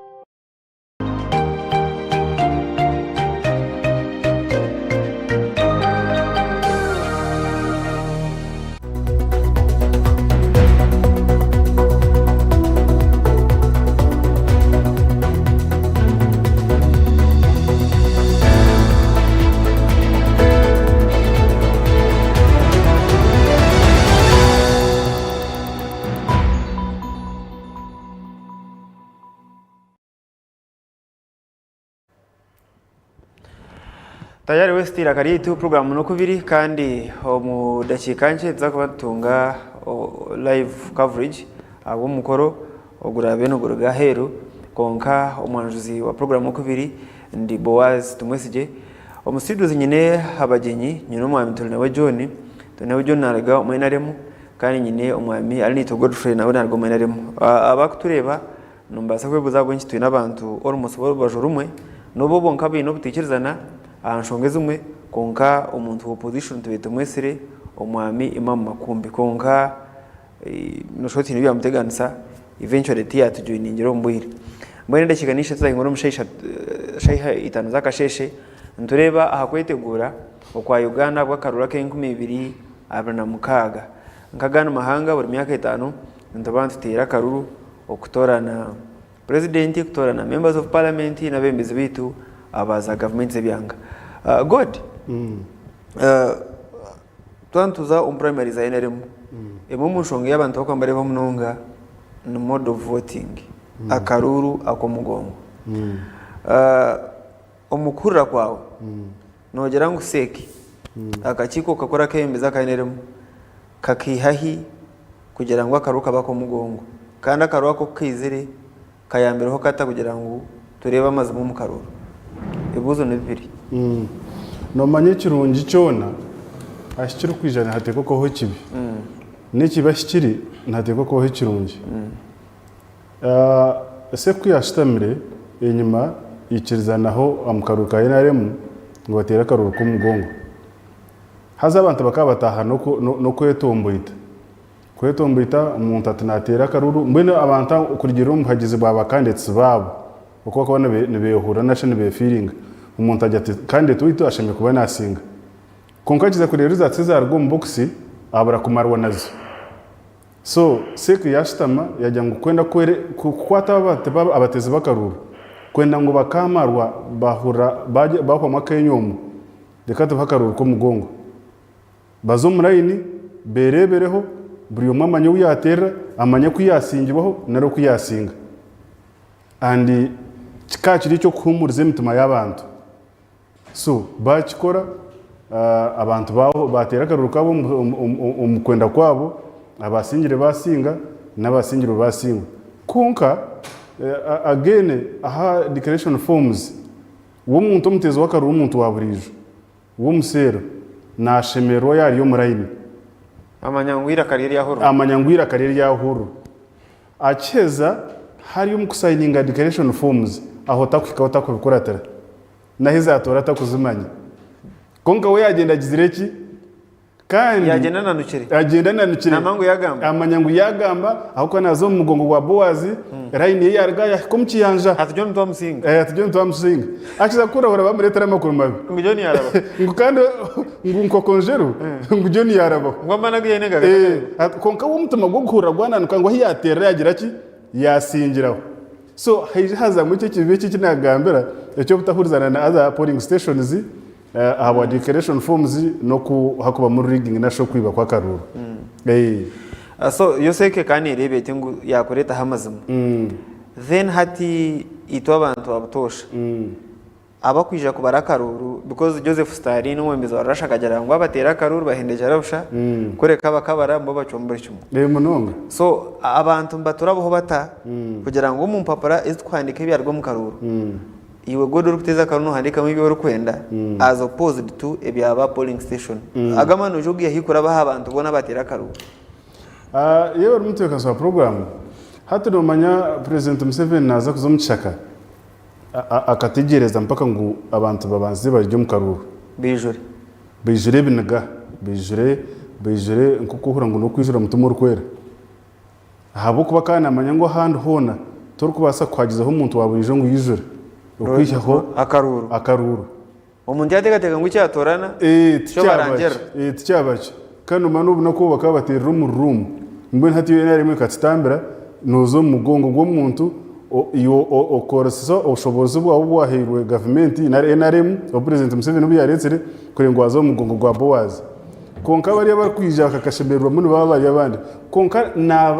Tayari West irakari tu program no kubiri kandi mu dakika nche zakubatunga live coverage abo mukoro ogura beno guruga heru konka omwanjuzi wa program no kubiri ndi Boaz tumwesije omu studios nyine habagenyi nyine omwami tuli nawe John naraga omwenaremu kandi nyine omwami Alinito Godfrey nawe naraga omwenaremu abakutureba numbasa kwebuza bwenki twina abantu almost bajurumwe nobo bonka bino butikirizana anshongeza umwe konka umuntu opposition tubete mwesire omwami Imam Makumbi konka no shoti nibiya muteganisa eventually tia tujoiningiro mbwire mbwene ndakiganisha tuzahingura umushaisha shaiha itanu zakasheshe ntureba ahakwetegura okwa Uganda bwakarura ke 2026 nkagana mahanga buri myaka 5 ntabantu tira karuru okutorana president okutorana members of parliament na bembezi bitu abaza government zebyanga God twantuza primary za NRM emu nshonge y'abantu bakwambare bamunonga no mode of voting akaruru akomugongo omukurra kwawe nogera ngo seki akakiko kakora kembeza ka NRM kakihahi kugira ngo akaruka bakomugongo kandi akaruka ko kizire kayambereho kata kugira ngo tureba amazi mu karuru ibuzo ne bibiri no manye kirungi cyona ashikira kwijana hateko ko ho kibi n'ikiba shikiri ntateko ko ho kirungi ese kuyashitamire inyuma yikirizanaho amukaruka NRM ngo batera karuru k'umugongo haza abantu bakabataha no kwetomboita umuntu atinatera karuru mbene abantu kurigiro umuhagizi baba kandetse babo uko bakabona nebehura nashe nebefeeling umuntu ajya ati kandi tuito ashemye kuba nasinga konkagiza kurero zatse rwo mu box abara kumarwa nazo so seke yashitama yajya ngo kwenda kukwata abatezi bakaruru kwenda ngo bakamarwa bahura baho makenyomo reka tuvakaruru ko mugongo bazo murayini berebereho buri umwe amanye uyatera amanye kuyasingibwaho naro kuyasinga andi kikakiri cyo kuhumuriza imitima y'abantu so bakikora abantu baho batera karuru kabo umukwenda kwabo abasingire basinga n'abasingire basinga konka again aha declaration forms wo muntu umuteze wakaruru umuntu waburijo wo musero nashemero yari yo murayini amanyangwira karere ya huru akeza hari yo mukusayininga declaration forms aho takwika takubikoratera nahiza atora takuzimanya konka we yagenda gizireki kandi yagenda nanukire namangu yagamba amanyangu yagamba aho kana zo mugongo wa Boazi raini yarga yakomchiyanja atujyo ntwamusinga akiza kura hora bamuretera makuru mabi ngujoni yaraba ngukande ngunkokonjero ngujoni yaraba ngwamana gyenega konka wo mutuma gwo gukura gwananuka ngo hiyatera yagira ki yasingiraho so haza mu cyo kibe kinagambira icyo butahurizana na other polling stations aba declaration forms no hakuba muri rigging na kwiba kwa karuru so yoseke kani rebete ngo yakoreta hamazima then hati ito abantu abutosha abakwija kubara karuru because Joseph Stalin umwemeza warashakagera ngo abatera karuru bahendeje rabusha koreka bakabara mbo bacombora cyumu munonga so abantu baturaboho bata kugira ngo umumpapara izitwandike byarwo mu karuru iwe godo ruteza karuno handika mu byo rukwenda as opposed to ebyaba polling station agamano jogiye hikura baha abantu bona batera karuru yewe rumutwe kaswa program hatu nomanya president Museveni naza kuzomuchaka akategereza mpaka ngo abantu babanze baryo mu karuru bijure binaga bijure nkukuhura ngo no kwijura mutumo rukwera habo kuba kana amanya ngo handi hona tori kubasa kwagizaho umuntu waburijo ngo yijure ukwishaho akaruru umuntu yategatega ngo icyatorana cyo barangera tcyabaje kandi umanu ubunako bakabatera mu room mbwe hati yo NRM katitambira nozo mugongo gwo muntu iyo okorso oshobozi bwa bwahirwe government na NRM o president Museveni ubiyaretsere kurengo wazo mugongo gwa Boazi konka bari bakwija kakashemerwa muri baba bari abandi konka na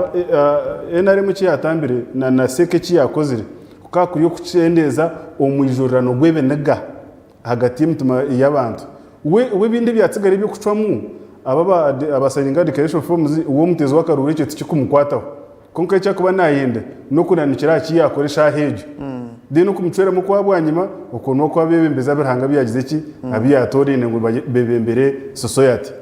NRM cyatambire na seke cyakozire kakuriyo kucendeza omwijurano gwebe naga hagati y'imitima y'abantu we bindi byatsigara byo kucwamu abasayininga declaration forms uwo mutezi wakaruru cyo tikumukwataho konka cyakuba nayende no kunanikira kiyakoresha hejo dino kumcera mu kwabwanyima ukuntu kwa bebembeza birhanga byagize ki abiyatorine ngo bebembere society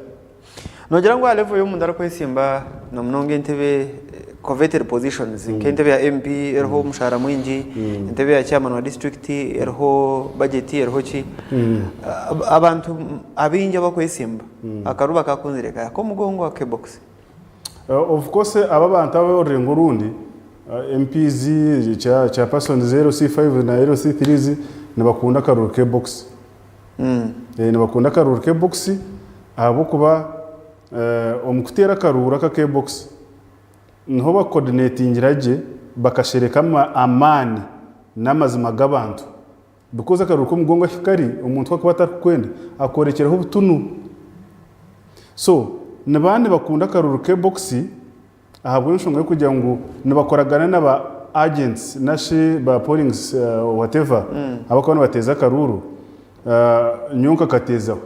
nogira ngo level yo mundara kwesimba no mnonge ntebe coveted positions kentebe ya MP erho mushara mwinji ntebe ya chairman wa district erho budget erho chi abantu abinja bakwesimba akaruba kakunzireka ko mugongo wa K-box of course aba bantu abarengo rundi MPs cha person 0C5 na 0C3 nabakunda karuru K-box nabakunda karuru K-box abo kuba omukutera karura ka K-box niho ba coordinatingiraje bakashereka amani n'amazima g'abantu because akaruru ko mugongo hikari umuntu akabata kwenda akorekeraho ubutunu so nabandi bakunda karuru K-box ahabwo nshonga yo kugira ngo nabakoragana n'aba agents nashi ba pollings whatever abakona bateza karuru nyunka katezaho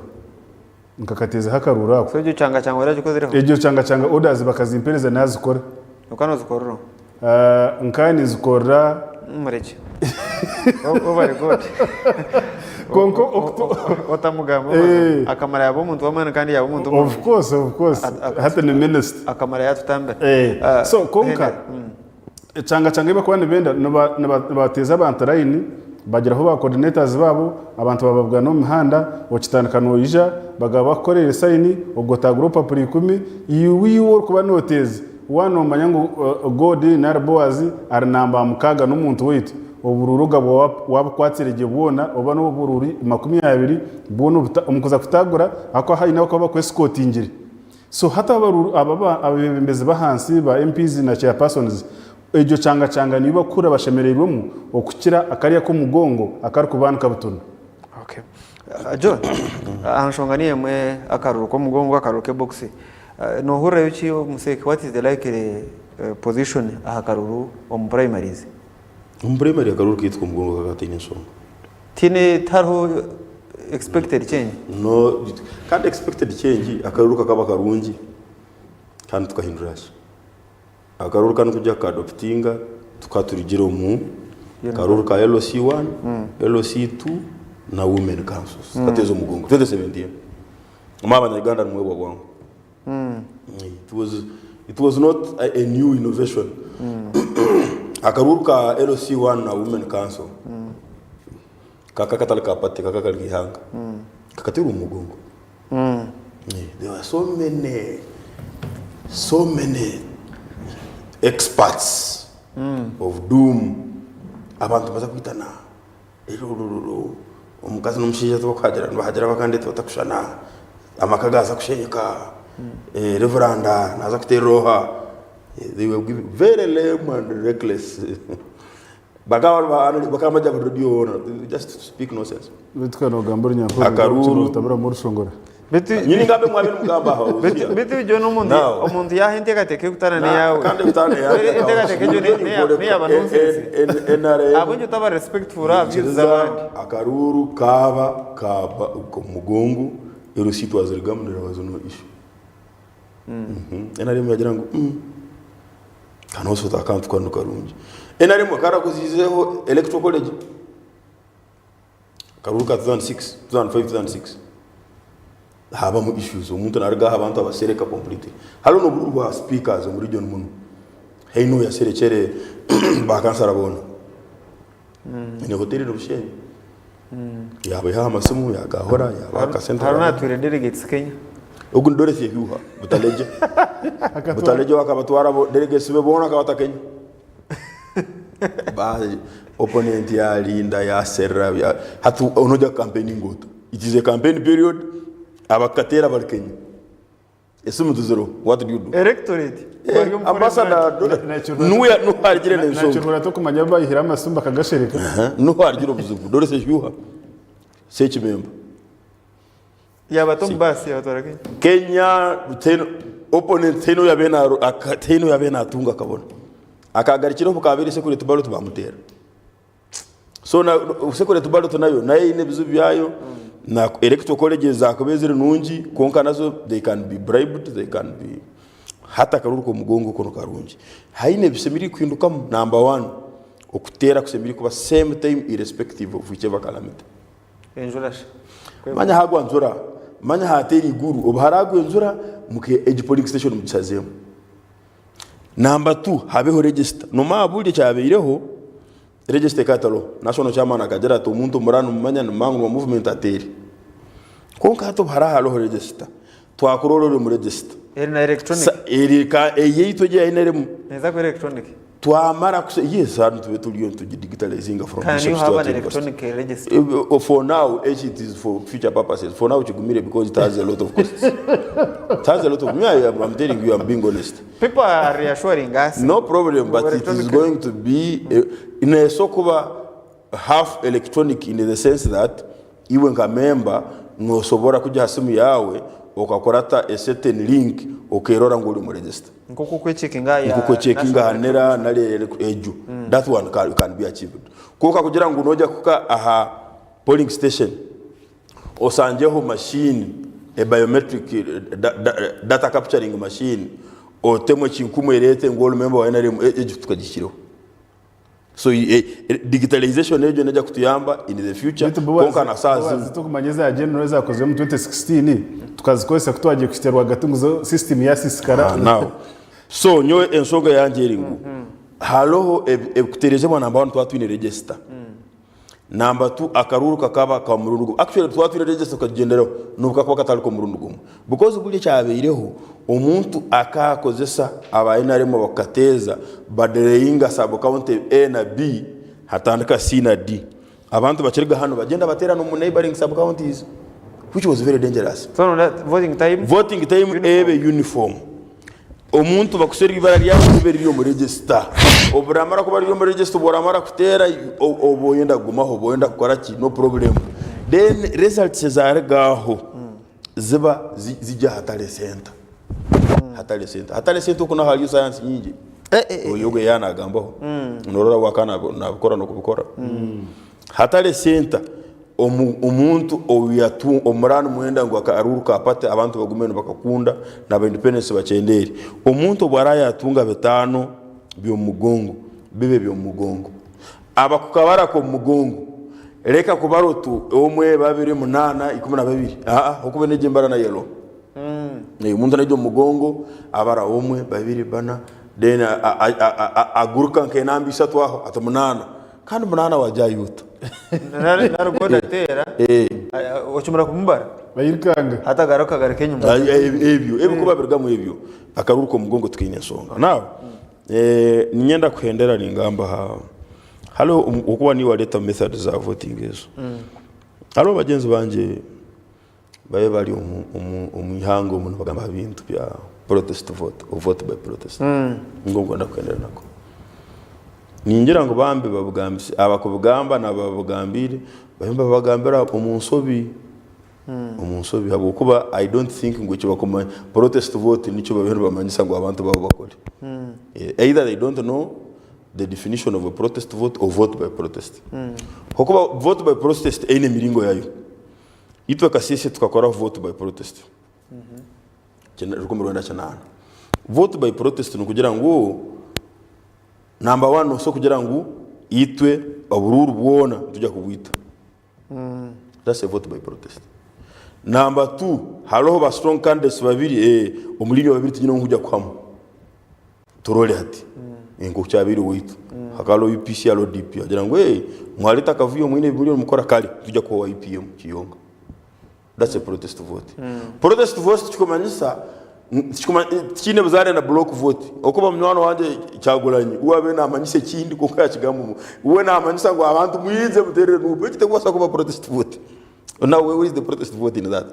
nkakateza hakarura so cyo cyangwa rero gikozeraho ejo cyanga orders bakazimpereza nazikora ukano zikorora nkani zikora mureke over god konko otamugamba akamara yabo umuntu wamana kandi yabo umuntu of course hata ni minister akamara yatutambe so konka cyanga iba kubana benda nabateza abantu line bageraho ba coordinators babo abantu bababwa no mihanda okitandikano yija bagaba bakorera sign ogota group up 10 yiwo kuba noteze wano manyango God na Boaz ari namba mukaga n'umuntu wetu obururuga waba kwatsireje bwona oba no bururi 20 bwono umukoza kutagura ako hayina ko bakwescotingire so hata abembezi bahansi ba MPs na chairpersons ejo cyanga niba kura bashemererwemo okukira akariya ko mugongo akari kubanuka butuna. Okay. John, anshonganiye mwe akaruru ko mugongo akaruru ke box. No hura yuki museke, what is the likely position akaruru on primaries? Primary akaruru kitwa mugongo kakatine nsonga. Tine tarho expected change? No, can't expected change akaruru kakaba karungi kandi tukahindurasha. Akaruru kanu kujya kadoptinga tukaturigiro mu akaruru ka LOC1 LOC2 na women councils katezo mugongo 2017 mama na Uganda mwebwa gwangu it was not a new innovation akaruru ka LOC1 na women council kakakatala kapate kakakagihanga kakatiru mugongo there were so many experts of doom abantu baza kwitana omukazi n'omushiija twakajira bakandete batakushana amakagaza kushenyeka reverenda naza kuteroha they were very lame and reckless bakama jaba radio just speak nonsense bitkano gambur nyako akaruru tabara murushongora nyini ngabe mwabiri mugamba ho bitu jo omuntu yahente gateke kutana ne yawe kandi kutana yawe ente gateke jo ne yaba nonsense abonje taba respectful abizabandi akaruru kaba ku mugongo erosito azirigamurira bazono issue enare mwagira ngo kanoso takantu kwanu karungi enare mwakara kuzizeho electoral college akaruru ka 2006 2005 haba mu issues umuntu narga abantu abasereka complete halo no buru speakers mu region muno heino ya serekere bakansara bona ni hoteli no bushenye yaba ha masimu ya gahora ya baka center haruna twire delegates Kenya ogun dore se yuha butaleje wakabatwara delegates be bona kabata Kenya ba opponent ya linda ya serra ya hatu onoja campaigning ngoto it is a campaign period abakatera barkenya esumu tuzero what do you do electorate ambassador nuya nuharigire n'ensonga nachurura to kumanya bayihira amasumba kagashereka nuharigire obuzubu dore se yuha se chimemba yaba tombasi yabatora Kenya opponent teno yabena atunga kabona akagarikiro bukabiri se kuri tubalo tubamutera so na usekore tubalo tunayo naye ine bizu byayo na electoral colleges zakobezere nungi konka nazo they can be bribed, they can be hata karuru ko mugongo kono karungi haine bisemiri kwinduka number 1 okutera kusemiri kuba same time irrespective of whichever calamity enjurash manya hagwa nzura manya hateri guru obharagwe nzura muke age polling station muchazemo number 2 habeho register no mabuli cyabeyireho register katalo national chairman akagera to umuntu murano mumanya mangu movement ateri konka to harahalo register twakurorore mu register na electronic erika eyito je inere neza ko electronic twamara kuse yes hard to tuliyo to digitalizing from can you have an electronic register for now it is for future purposes for now chigumire because it has a lot of costs it has a lot of me I'm telling you I'm being honest people are reassuring us no problem but it is going to be in a sokuba half electronic in the sense that iwe nka member no sobora kujya hasimu yawe okakorata a certain link okerora ngo uri mu register nkoko kwecheckinga ya nkoko checkinga hanera nale eju that one can be achieved koka kugira ngo noja kuka aha polling station osanjeho machine a biometric data capturing machine o temwe chinkumwe rete ngo member wa NRM eju tukagishiro so digitalization ejo neja kutuyamba in the future konka na sazi tukumanyeza agenda zakozwe mu 2016 tukazikozesa kutwagiye kushiterwa gatunguzo system ya sisikara now so nyowe ensonga yanje eringu haloho kutereje mwana abantu twatwine register number 2 akaruru kakaba ka murundugo actually twatwine register kagendero nuka kwa kataliko murundugo because buli cyabeyireho omuntu akakozesa abayinaremo bakateza badereyinga sub account A na B hatandika C na D abantu bakiriga hano bagenda batera no neighboring sub counties which was very dangerous. So that voting time ebe uniform omuntu bakuseri ibara lyawe ibere ryo mu register oburamara ko bari ryo mu register boramara kutera oboyenda gumaho boyenda gukora ki no problem then results zaragaho ziba zijya hatale center hatale center kuna hali science nyingi oyoge yana gambaho norora wakana nabukora no kubukora hatale center omuntu oyatu omurana mwenda ngo akaruruka apate abantu bagumene bakakunda naba independence bacenderi omuntu bwaraya atunga betano byo mugongo bibe byo mugongo abakukabara ko mugongo reka kubarotu omwe 2 8 12 okubeneje mbara na yelo umuntu najo mugongo abara omwe 2 bana then aguruka nkenambi 3 aho atamunana kandi munana wajayuta narugoda tera ochumura kumbara bayirikanga hatagaruka gareke nyuma ebyo kuba bergamu ebyo akaruruko mugongo tukine songa nawe ninyenda kuhendera ningamba ha halo ukuba ni waleta method za voting yeso halo bagenzi banje baye bali umuhango umuntu bagamba bintu bya protest vote by protest ngongo ndakuhendera nako ningira ngo bambe babugambise abakubugamba nababugambire bahemba bagambira umunsobi habo kuba I don't think ngo cyo bakoma protest vote nico babero bamanyisa ngo abantu babo bakore either they don't know the definition of a protest vote or vote by protest hokuba vote by protest ene miringo yayo itwe kasese tukakora vote by protest rukomero nda cyana vote by protest no kugira ngo number 1 so kugira ngo itwe abururu bwona tujya kubwita that's a vote by protest. Number 2 haloho ba strong candidates babiri omuliro babiri tujya nkujya kwamo turole hati ngo cyabiri witu hakalo UPC alo DP agira ngo mwalita kavuyo mwine bibiri mukora kali tujya kwa IPM kiyonga that's a protest vote. Protest vote tukomanyisa kine bazare na block vote okuba mwana wanje cyaguranye uwabe namanyise kindi ko kakigamu uwe namanyisa ngo abantu muyize muterere nuko kitegwasa kuba protest vote. Now where is the protest vote in that?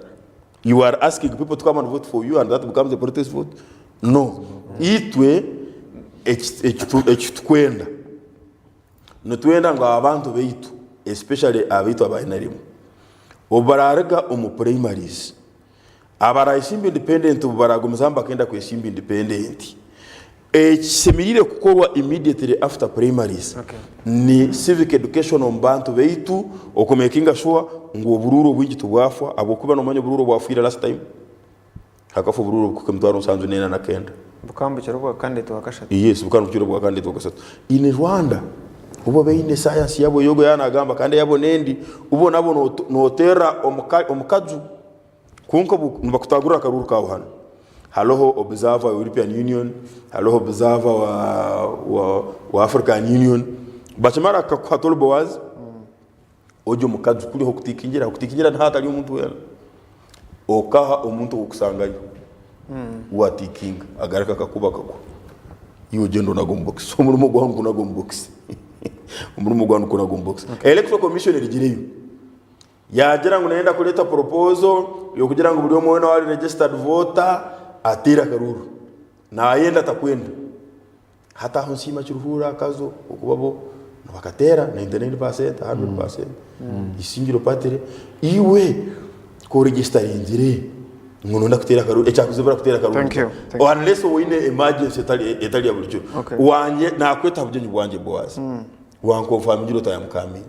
You are asking people to come and vote for you and that becomes a protest vote? No. Itwe ekikwenda notwenda ngo abantu beitu especially abitu abayinarimo obararaga omu primaries abara isimbi independent baragomzamba kenda ku isimbi independent semirire kukorwa immediately after primaries ni civic education on bantu beitu okumekinga sure ngo bururo bwingi tubwafwa abokuba no manyo bururo bwafira last time hakafu bururo kukemtwaro sanzu nena na kenda bukambu cyarubwa kandi twakashata yes bukambu cyarubwa kandi twakashata in Rwanda ubo beine science yabo yogo yanagamba kandi yabo nendi ubo nabo notera omukaju kunko nubakutagura karuru kawo hano haloho observer European Union haloho observer wa African Union bachamara kakatolbo wazi ojo mukaju kuri ho kutikingira ntatari umuntu wera okaha umuntu ukusangayo watikinga agaraka kakubaka ko iyo gendo na gombox umurimo gwangu na gombox umurimo gwangu kuna gombox electoral commission rigireyo yagera ngo naenda kuleta proposal yo kugira ngo buri umwe wari registered voter atira karuru na yenda takwenda hata honsima chiruhura kazo ukubabo bakatera 99% 100% isingiro patire iwe ko register injire ngono ndakutera karuru ecyakuzebra kutera karuru unless wine emergency etali ya buryo wanje nakweta bujye bwanje bowazi wanko family rota ya mukami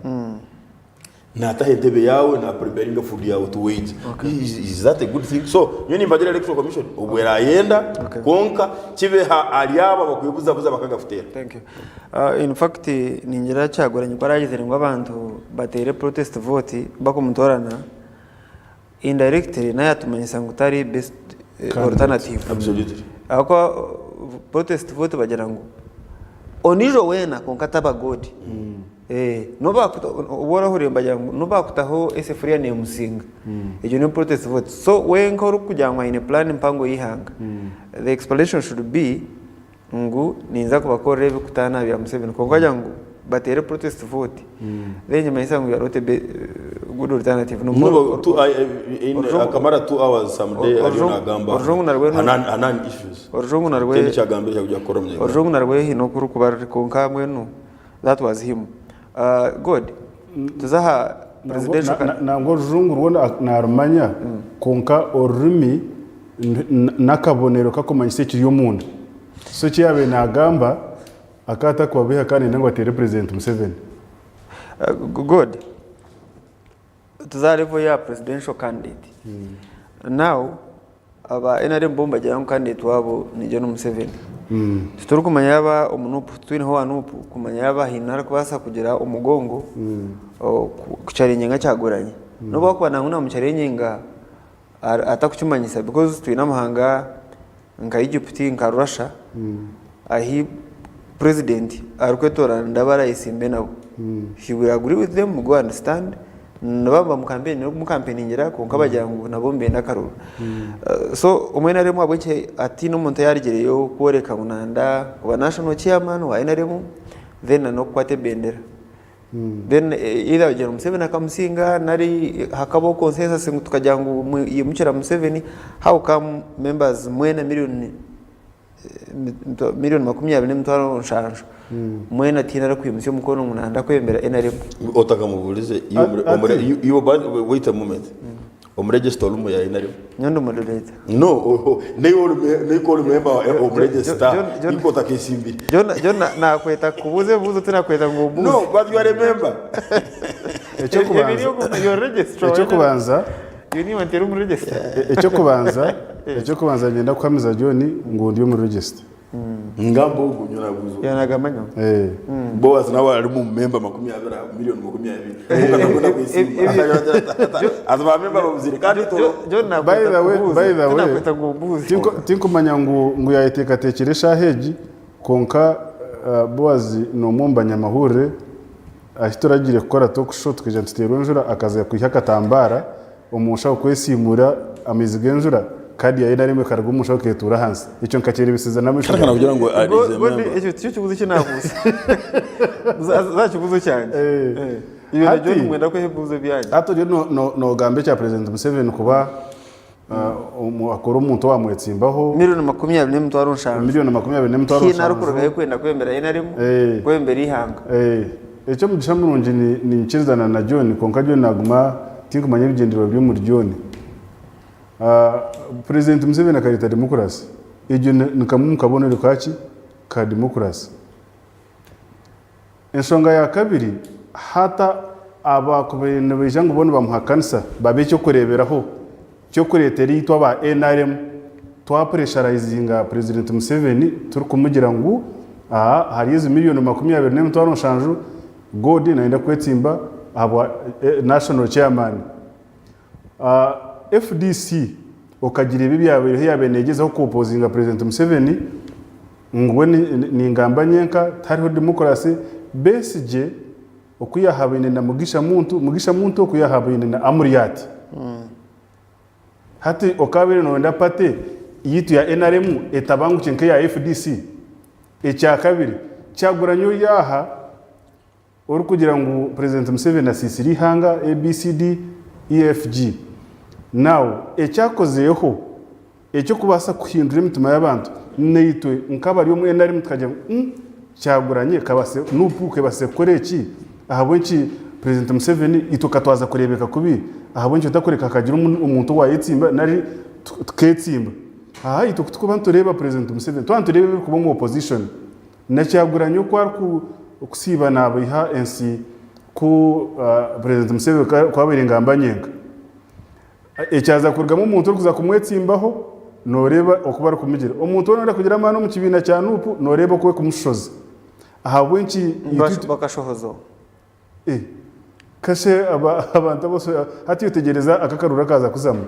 nataha entebe yawe na preparing food yawe to wait. Is that a good thing? So yoni mbadira electoral commission ubwera yenda konka kibe aliaba bakwiye kuzabuza bakagafutera. Thank you. In fact ningira cyagoranye baragize ngo abantu batere protest vote bakumutorana indirectly naye atumanyisa ngo utari best alternative. Absolutely. Ako protest vote bagira ngo onijo wena konkataba god. Noba ubora hore bagira ngo noba kutaho esefria ne musinga. Ejo ni protest vote. So wenko uri kujyangwa ine plan mpango yihanga. The explanation should be ngo ninza kubakora kutana bya Museveni ko kwagira ngo batere protest vote. Then nyuma isango yarote good alternative no akamara 2 hours someday ajona gamba hanan issues orjongo narwe kindi cyagambye cyo koromye orjongo narwe hino kuri kubar konka mwenu that was him god tuzaha presidential nango rujungu rwona narumanya konka orumi nakabonero kakomanyise kiriyo mundu so kiyabe nagamba akata kwabiha kandi nango atere president Museveni good tuzarevo ya presidential candidate now aba NRM bomba jya candidate wabo ni John Museveni tuturi kumanya yaba umunupu twine ho anupu kumanya yaba hinara kubasa kugira umugongo kucarenye nga cyagoranye no bakwa nanguna mucarenye nga atakucyumanyisa because twina mahanga nka Egypt nka Russia ahi president arukwetora ndabara isimbe nabo he will agree with them go understand nabamba mu campaign ngira ko nkabajya ngo nabombe ndakarura so umwena remo abwe ati no muntu yarigereyo koreka munanda wa national chairman wa NRM then no kwate bendera then either John Museveni akamusinga nari hakabo consensus ngo tukajya ngo yimucira Museveni how come members mwena million 20 nshanjo mwena tinara kwimusyo mukono munanda kwemera NRM otakamubulize iyo wait a moment register olumu ya NRM nyondo moderator no ne ko member register iko takesimbiri jona na kweta kubuze buzo tena kweta ngo buzo no but you are a member echo kubanza you ni wantero mu register echo kubanza ngenda kwamiza John ngo ndiyo mu register ngambo gunyona buzo yanagamanyo boas nawe ari mu member 20 million 20 ukatakwenda kwisimba azaba member babuzire kandi to by the way tinkumanya ngo yayiteka tekeresha heji konka boas no mumba nyamahure ahitoragire gukora talk show tukije ntiteronjura akaza kwiha katambara umusha kwesimura amizigenzura kadi ya NRM kargo umusha ketura hansi icyo nkakere bisiza namusha kana kugira ngo icyo kibuzo cy'inavuze zakibuzo cyane iyo ryo mwenda ko hebuzo byanyu ato ryo no gambe cya president Museveni kuba akora umuntu wamwetsimbaho miliyoni 20 mutwaro nshanga miliyoni 20 mutwaro nshanga kinarukurugaye kwenda kwembera NRM kwembera ihanga icyo mugisha murungi ni nchizana na John konka John naguma tinkumanya bigendero byo muri John president Museveni akarita demokrasi ibyo nikamukabonera kwaki ka demokrasi ensonga ya kabiri hata abakubene bejango bone bamuhakanisa babe cyo kureberaho cyo kuretera yitwa ba NRM twa pressurizinga president Museveni turi kumugira ngo hari izi miliyoni 20 mutwaro nshanju god naenda kwetsimba aba national chairman FDC okagira ibi byabe yabenegezaho kuopozinga president Museveni ngwe ni ngamba nyenka tariho demokrasi besije okuyahabine na mugisha muntu okuyahabine na amuriyati hati okabere no ndapate yitu ya NRM etabangu chenke ya FDC ecya kabiri cyaguranyo yaha uri kugira ngo president Museveni asisiri hanga ABCD EFG now ecyakozeho ecyo kubasa kuhindura imitima y'abantu neyitwe nkabari yo mu NRM tukajya cyaguranye kabase nupuke basekoreki ahabonki president Museveni itukatwaza kurebeka kubi ahabonki utakoreka akagira umuntu wayitsimba nari tuketsimba itukutukuba tureba president Museveni twanturebe kuba mu opposition na cyaguranye kwa kusiba nabiha ensi ku President Museveni kwabira ingamba nyenga ecyaza kurgamo umuntu uri kuza kumwetsimbaho noreba okuba kumugira omuntu onora kugira amano mu kibina cya nupu noreba ko kumushoza aha bwenki bakashohozo kashe abantu bose hati utegereza akakarura kaza kuzamo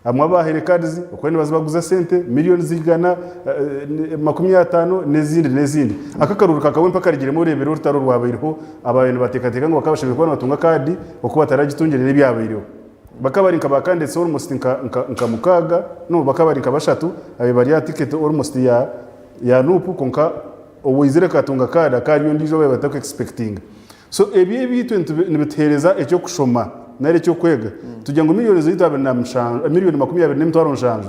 amwe abahere cards okwene bazibaguza sente miliyoni zigana 50 nezindi akakarura kakawe mpaka rigire mu rebero rutaro rwabayiriho abantu batekateka ngo bakabashije kubona batunga kadi okuba bataragitungire n'ibyabayiriho bakabari nkabakandetse almost nka mukaga no bakabari nkabashatu abe bari ya ticket almost ya nupu konka obwizere katunga kada kari yo ndijo batako expecting so ebiye bitu nibitereza ecyo kushoma nare cyo kwega tujya ngo miliyoni zitabe na mshanga miliyoni 27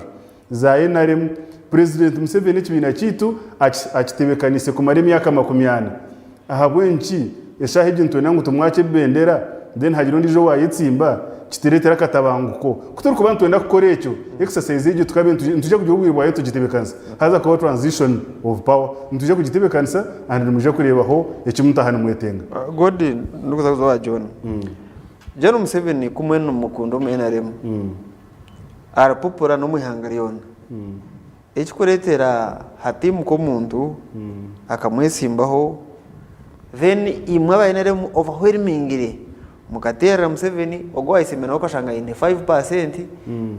za NRM President Museveni kibina kitu akitebekanise kumara imyaka 20 aha bwenki eshahe gintu nangu tumwache bendera then hagiro ndijo wayitsimba kiteretera katabanguko kutari kubantu twenda gukora ecyo exercise y'icyo tukabe tuje kujya ubwirwa yeto gitebekanisa haza ko transition of power tuje kugitebekanisa and muje kurebaho ecyo mutahana mwetenga god nukuza wa John John Museveni kumwe n'umukundo mu NRM arapopora no muhangariyona ekikuretera hatimu ko muntu akamwesimbaho then imwe aba NRM overwhelmingly mukatera Museveni ogwayisemena okashanga ine 5%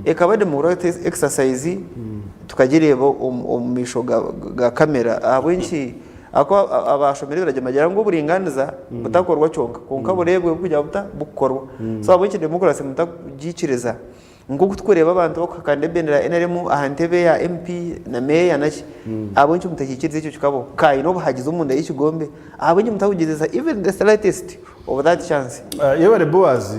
ekaba democratic exercise tukagireba omisho ga kamera abwenshi ako abashomeri baraje majya ngo buringaniza butakorwa cyonka konka burebwe kujya bukorwa so abwenshi democracy mutakugikiriza ngo gutwereba abantu bakakande bendera NRM ahantebe ya MP na meya naki abwenshi mutakikiriza icyo kikabo kai no bahagize umuntu y'ikigombe abwenshi mutakugizeza even the slightest of that chance yebare Boaz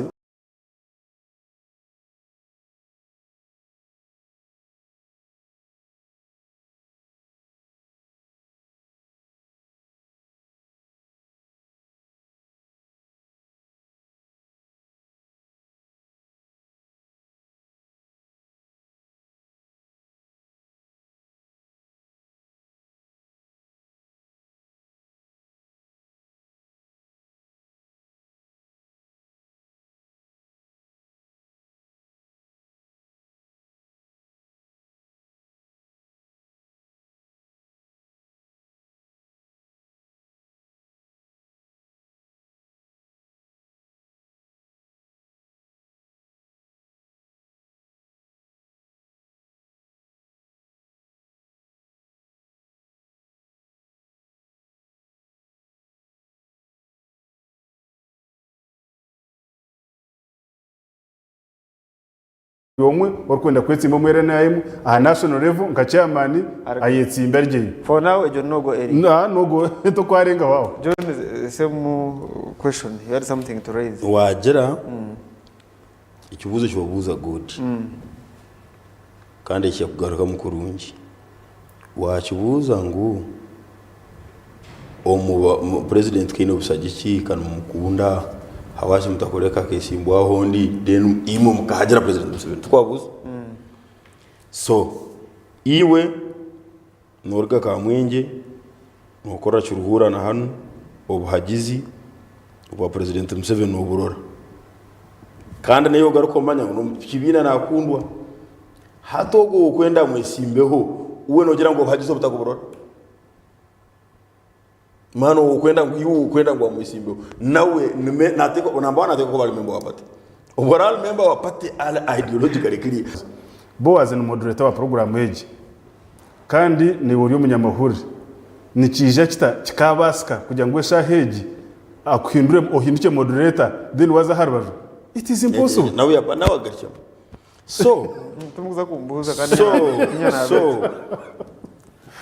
yomwe orikwenda kwetsimba mwere nayimu aha national level nka chairman ayetsimba rye for now John nogo eri nogo to kwarenga wawo John same question you had something to raise wagera ikibuzo cyobuza good kandi cyakugaruka mu kurungi wakibuza ngo president kino busagiki kana mukunda hawaje mutakoreka kesimbwa hondi then imo mukahagera president Museveni twabuza so iwe norga ka mwenge nokora cyuruhura na hano obuhagizi ubwa president Museveni oburora kandi nayo garuko manya no kibina nakundwa hatogo kwenda mwesimbeho uwe nogera ngo obuhagizi butakuburora mano ukwenda ngo mwisimbo nawe nateko namba nateko ko bali member wapate overall member wapate ala ideologically clear Boaz ni moderator wa program yeje kandi ni uri umunyamahuri ni kije kikabasika kugira ngo eshaheji akwindure ohinduke moderator then waza harbaje it is impossible nawe yapa nawe gacha so tumuza kumbuza kandi so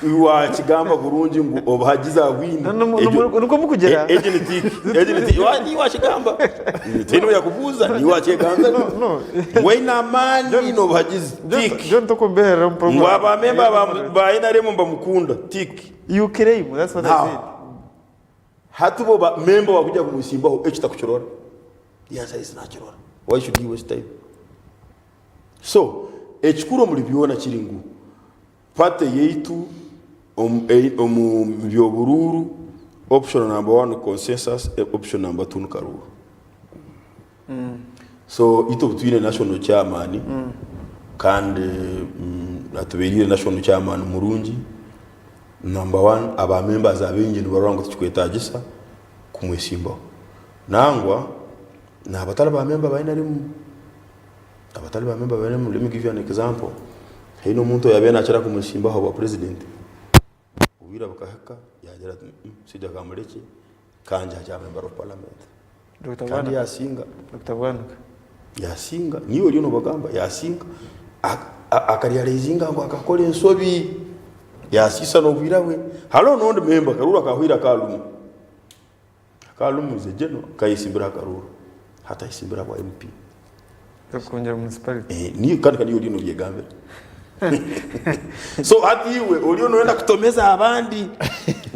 iwa kigamba burungi ngo obahagiza wina nuko mukugera agent wani wa kigamba tino yakubuza ni wa kigamba no wena mani no bahagiza tik John to kumbera program ngwa member ba NRM mba mukunda tik you claim that's what I said hatubo ba member wakuja kumusimbaho ekitakuchorora the answer is natural why should you waste time so ekikuro muri biona kiringu pate yeitu byobururu option number 1 consensus, option number 2 Karura. So ito between national chairman kandi atuberire national chairman murungi. Number 1 aba members abengi nibarongo tukwetagisa kumwesimbaho nangwa na abatali ba member bainarimu abatali ba member bainarimu. Let me give you an example. Haino umuntu yabena achara kumwesimbaho wa president ubira bakahaka yagera sija kamureke kanje haja member of parliament kandi yasinga Dr. Bwanuka yasinga niyo lino bagamba yasinga akarializinga ngo akakora ensobi yasisa no bwirawe halo no member Karura kahwira kalumu ze jeno kayisimbira Karura hata isimbira kwa MP kunja municipality niyo kandi niyo lino byegambe. So hati iwe ulio noenda kutomeza abandi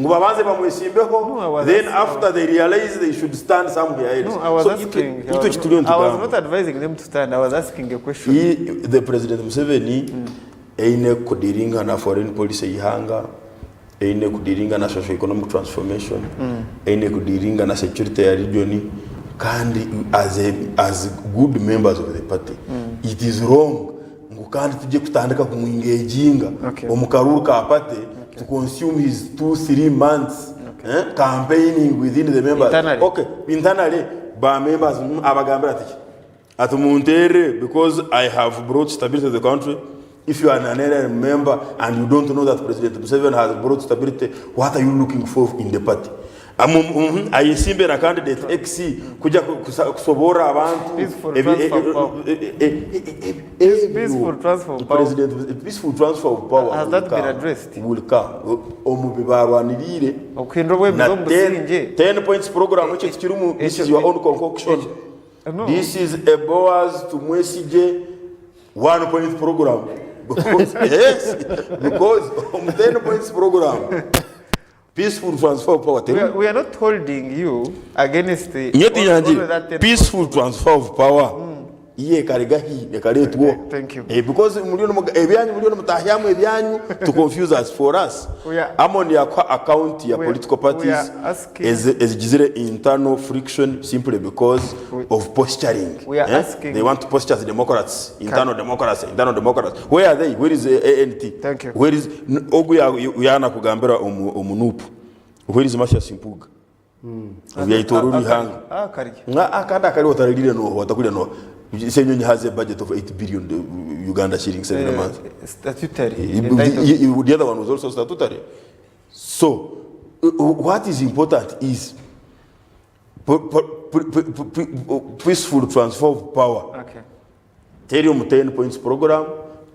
ngo babanze bamwesimbeho, then after they realize they should stand somewhere else. No, I was so asking. I was not advising them to stand. I was asking a question. The President Museveni eine kudiringa na foreign policy ihanga, eine kudiringa na social economic transformation, eine kudiringa na security ya region, kandi as good members of the party. It is wrong kandi tuje kutandika kumwingejinga omukaruru kapate to consume his 2-3 months campaigning within the members internally ba members abagambira ati muntere because I have brought stability to the country. If you are an NRM member and you don't know that President Museveni has brought stability, what are you looking for in the party? Ayisimbe na candidate X kuja kusobora abantu peaceful transfer of power. President peaceful transfer of power has that been addressed? Will come omubibarwanirire okindobwe bizomusinje 10 points program which kirumu. This is your own concoction. This is a Boaz to Mwesije 1 point program because yes because 10 points program peaceful transfer of power. We are not holding you against the peaceful transfer of power. Iye karigahi ekaletwo. Thank you. Because muliono ebyanyu muliono mutahyamu ebyanyu to confuse us for us. Among your account your political parties is gizire internal friction simply because of posturing. We are asking. They want to posture as Democrats, internal Democrats. Where are they? Where is the ANT? Thank you. Where is Uyana kugambira omunupu? Where is Masha Simpuga? Uyaitoruri hanga. Kari. Akanda kari watarigire no watakulia no. Senyonyi has a budget of 8 billion Uganda shillings every month. Statutory. The other one was also statutory. So, what is important is peaceful transfer of power. Okay. Terium 10 points program,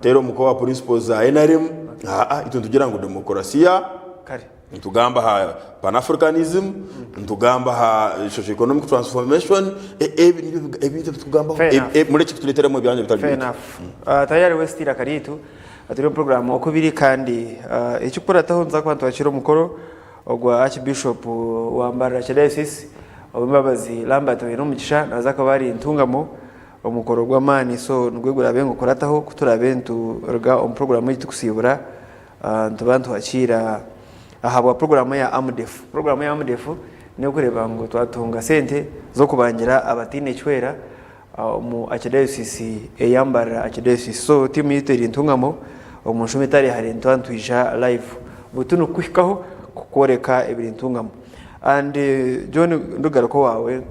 terium core principles za NRM, ito tugira ngo demokrasia. Kari. Ntugamba ha pan-africanism, ntugamba ha socio-economic transformation, ebintu tugamba mureke tuleteremo byanje bitali. Fair enough. Tayari westira karitu aturi program okubiri kandi ekikora taho nza kwantu akiro mukoro ogwa Archbishop wa Mbarara Diocese obubabazi Lambert Mugisha nazaka bari ntungamo omukoro gwa mani so ngwegura bengo korataho kutura bentu ruga program yitu kusibura ntubantu akira ahabwa programu ya AMDEF. Programu ya AMDEF ni ukureba ngo twatunga sente zo kubangira abatine chwera mu Archdiocese eyambara Archdiocese. So timu yiteri ntungamo omushumitari hari ntwantwisha live butunu kwikaho kukoreka ebiri ntungamo. And John ndugarako wawe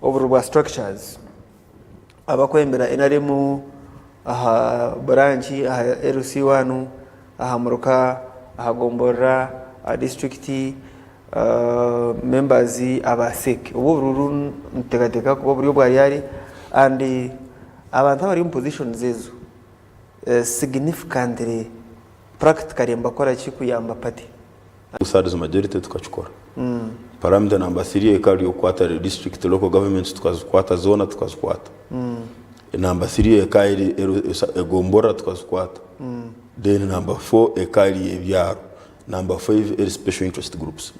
over structures abakwembera enaremu aha branch aha LC1 aha muruka aha Gombora district members abasek ubururu ntegateka kuba buri bwari and abantu bari in position zezo significantly practically mbakora kikuyamba party usadizo majority tukachukora parameter number 3 ekali yokwata district local governments tukazikwata zona tukazikwata number 3 ekali Gombora tukazikwata then number 4 ekali ebyaro. Number 5 is special interest groups.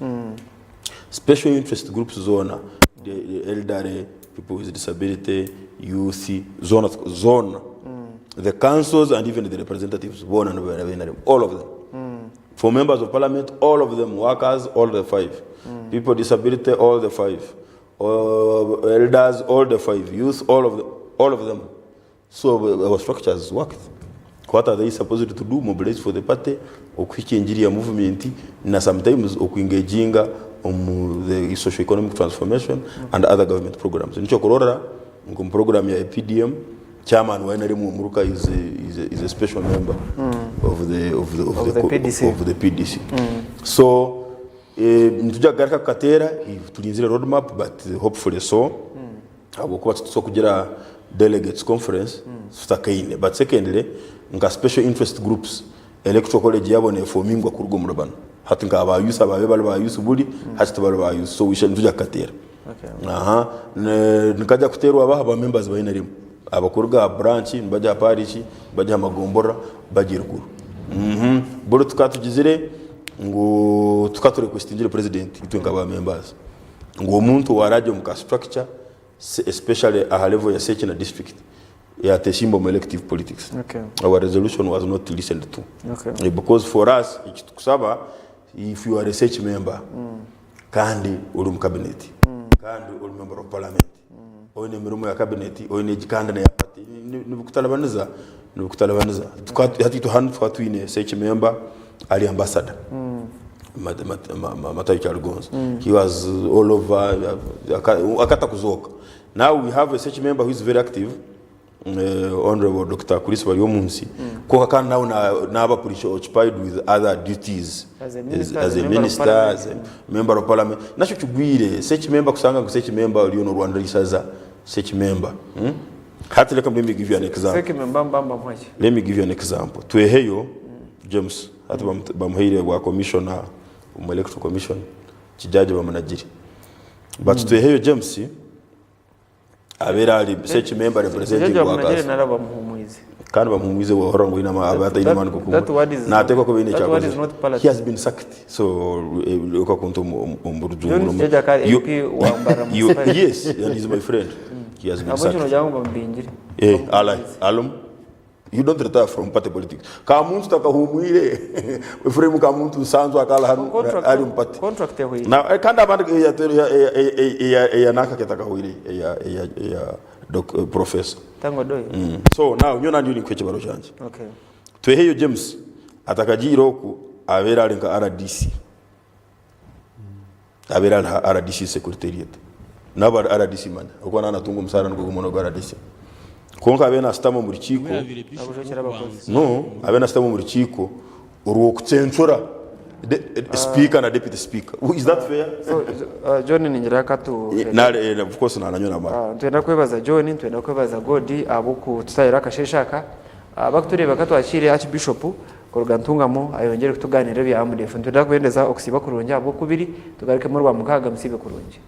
Special interest groups zona, the elderly, people with disability, youth, zone. The councils and even the representatives, all of them. For members of parliament, all of them, workers, all the 5. people with disability, all the 5, elders, all the 5, youth, all of them. So our structures worked. What are they supposed to do? Mobilize for the party, okwikinjira movement, na sometimes okuengaginga the socio-economic transformation and other government programs. Nicho korora ngum program ya PDM, chairman wa NRM Muruka is a special member of the PDC. So ntujagaruka katera tulinzira roadmap, but hopefully so abokuba tusokugira delegates conference tutakaine. But secondly, nga special interest groups electoral college yabone formingwa ku rugo murabana hati nga abayusa bayusa buli hati bayusa, so we shall tuja katera. Nikaja kuterwa aba members ba NRM abakuruga branch baja parish baja magombora baje ruguru bolo tukatugizire ngo tukatore requestingire president itwenga ba members ngo umuntu waraje mu structure especially a level ya search na district ya teshimbo elective politics. Our resolution was not listened to. Because for us kusaba if you are a search member kandi uri mu cabinet kandi uri member of parliament oyine mirumo ya cabinet oyine jikanda na ya party nibukutalabaniza hati to hand for twine search member ali ambassador Matayo Chargonz. He was all over akata kuzoka. Now we have a search member who is very active, Honorable Dr. Kuris Wariomunsi. Koka now naba police occupied with other duties as a minister, as a member of parliament. Nacho chugwire search member kusanga ku search member oli ono Rwanda isaza search member. Let me give you an example. Let me give you an example. Tweheyo James hati bamuhire wa commissioner electoral commission kijaje bamanagiri. But tweheyo James abera ali search member representing workers kandi bamuhumuize wahora ngo inama abata inama ko na atekwa ko bine cyako he has been sacked, so ukakunto umburujungu yes, and he's my friend. He has been sacked. Alum, you don't retire from party politics. Kamuntu takahumuire frame kamuntu sanzwa kala alum party contract hui na kanda band ya naka ketakahuire ya professor tango doyo. So now nyona ndi nkweche baro chanje. Tweheyo James atakajiro ku abera alinka RDC abera RDC secretariat naba RDC man uko nana tungu msara ngo gumono gwa RDC konka abena stamo mu rukiko no abena stamo mu rukiko uruwo kucenchura speaker na deputy speaker. Is that fair? So John ninjiraka tu of course na nanyona ma twenda kwebaza John, twenda kwebaza Godi abuku tutayira kasheshaka abakutureba katwashire Archbishop Korugantungamo ayongere kutuganira bya amudef twenda kwendeza okusiba kurunja abo kubiri tugaruke mu rwa mukaga musibe kurunje.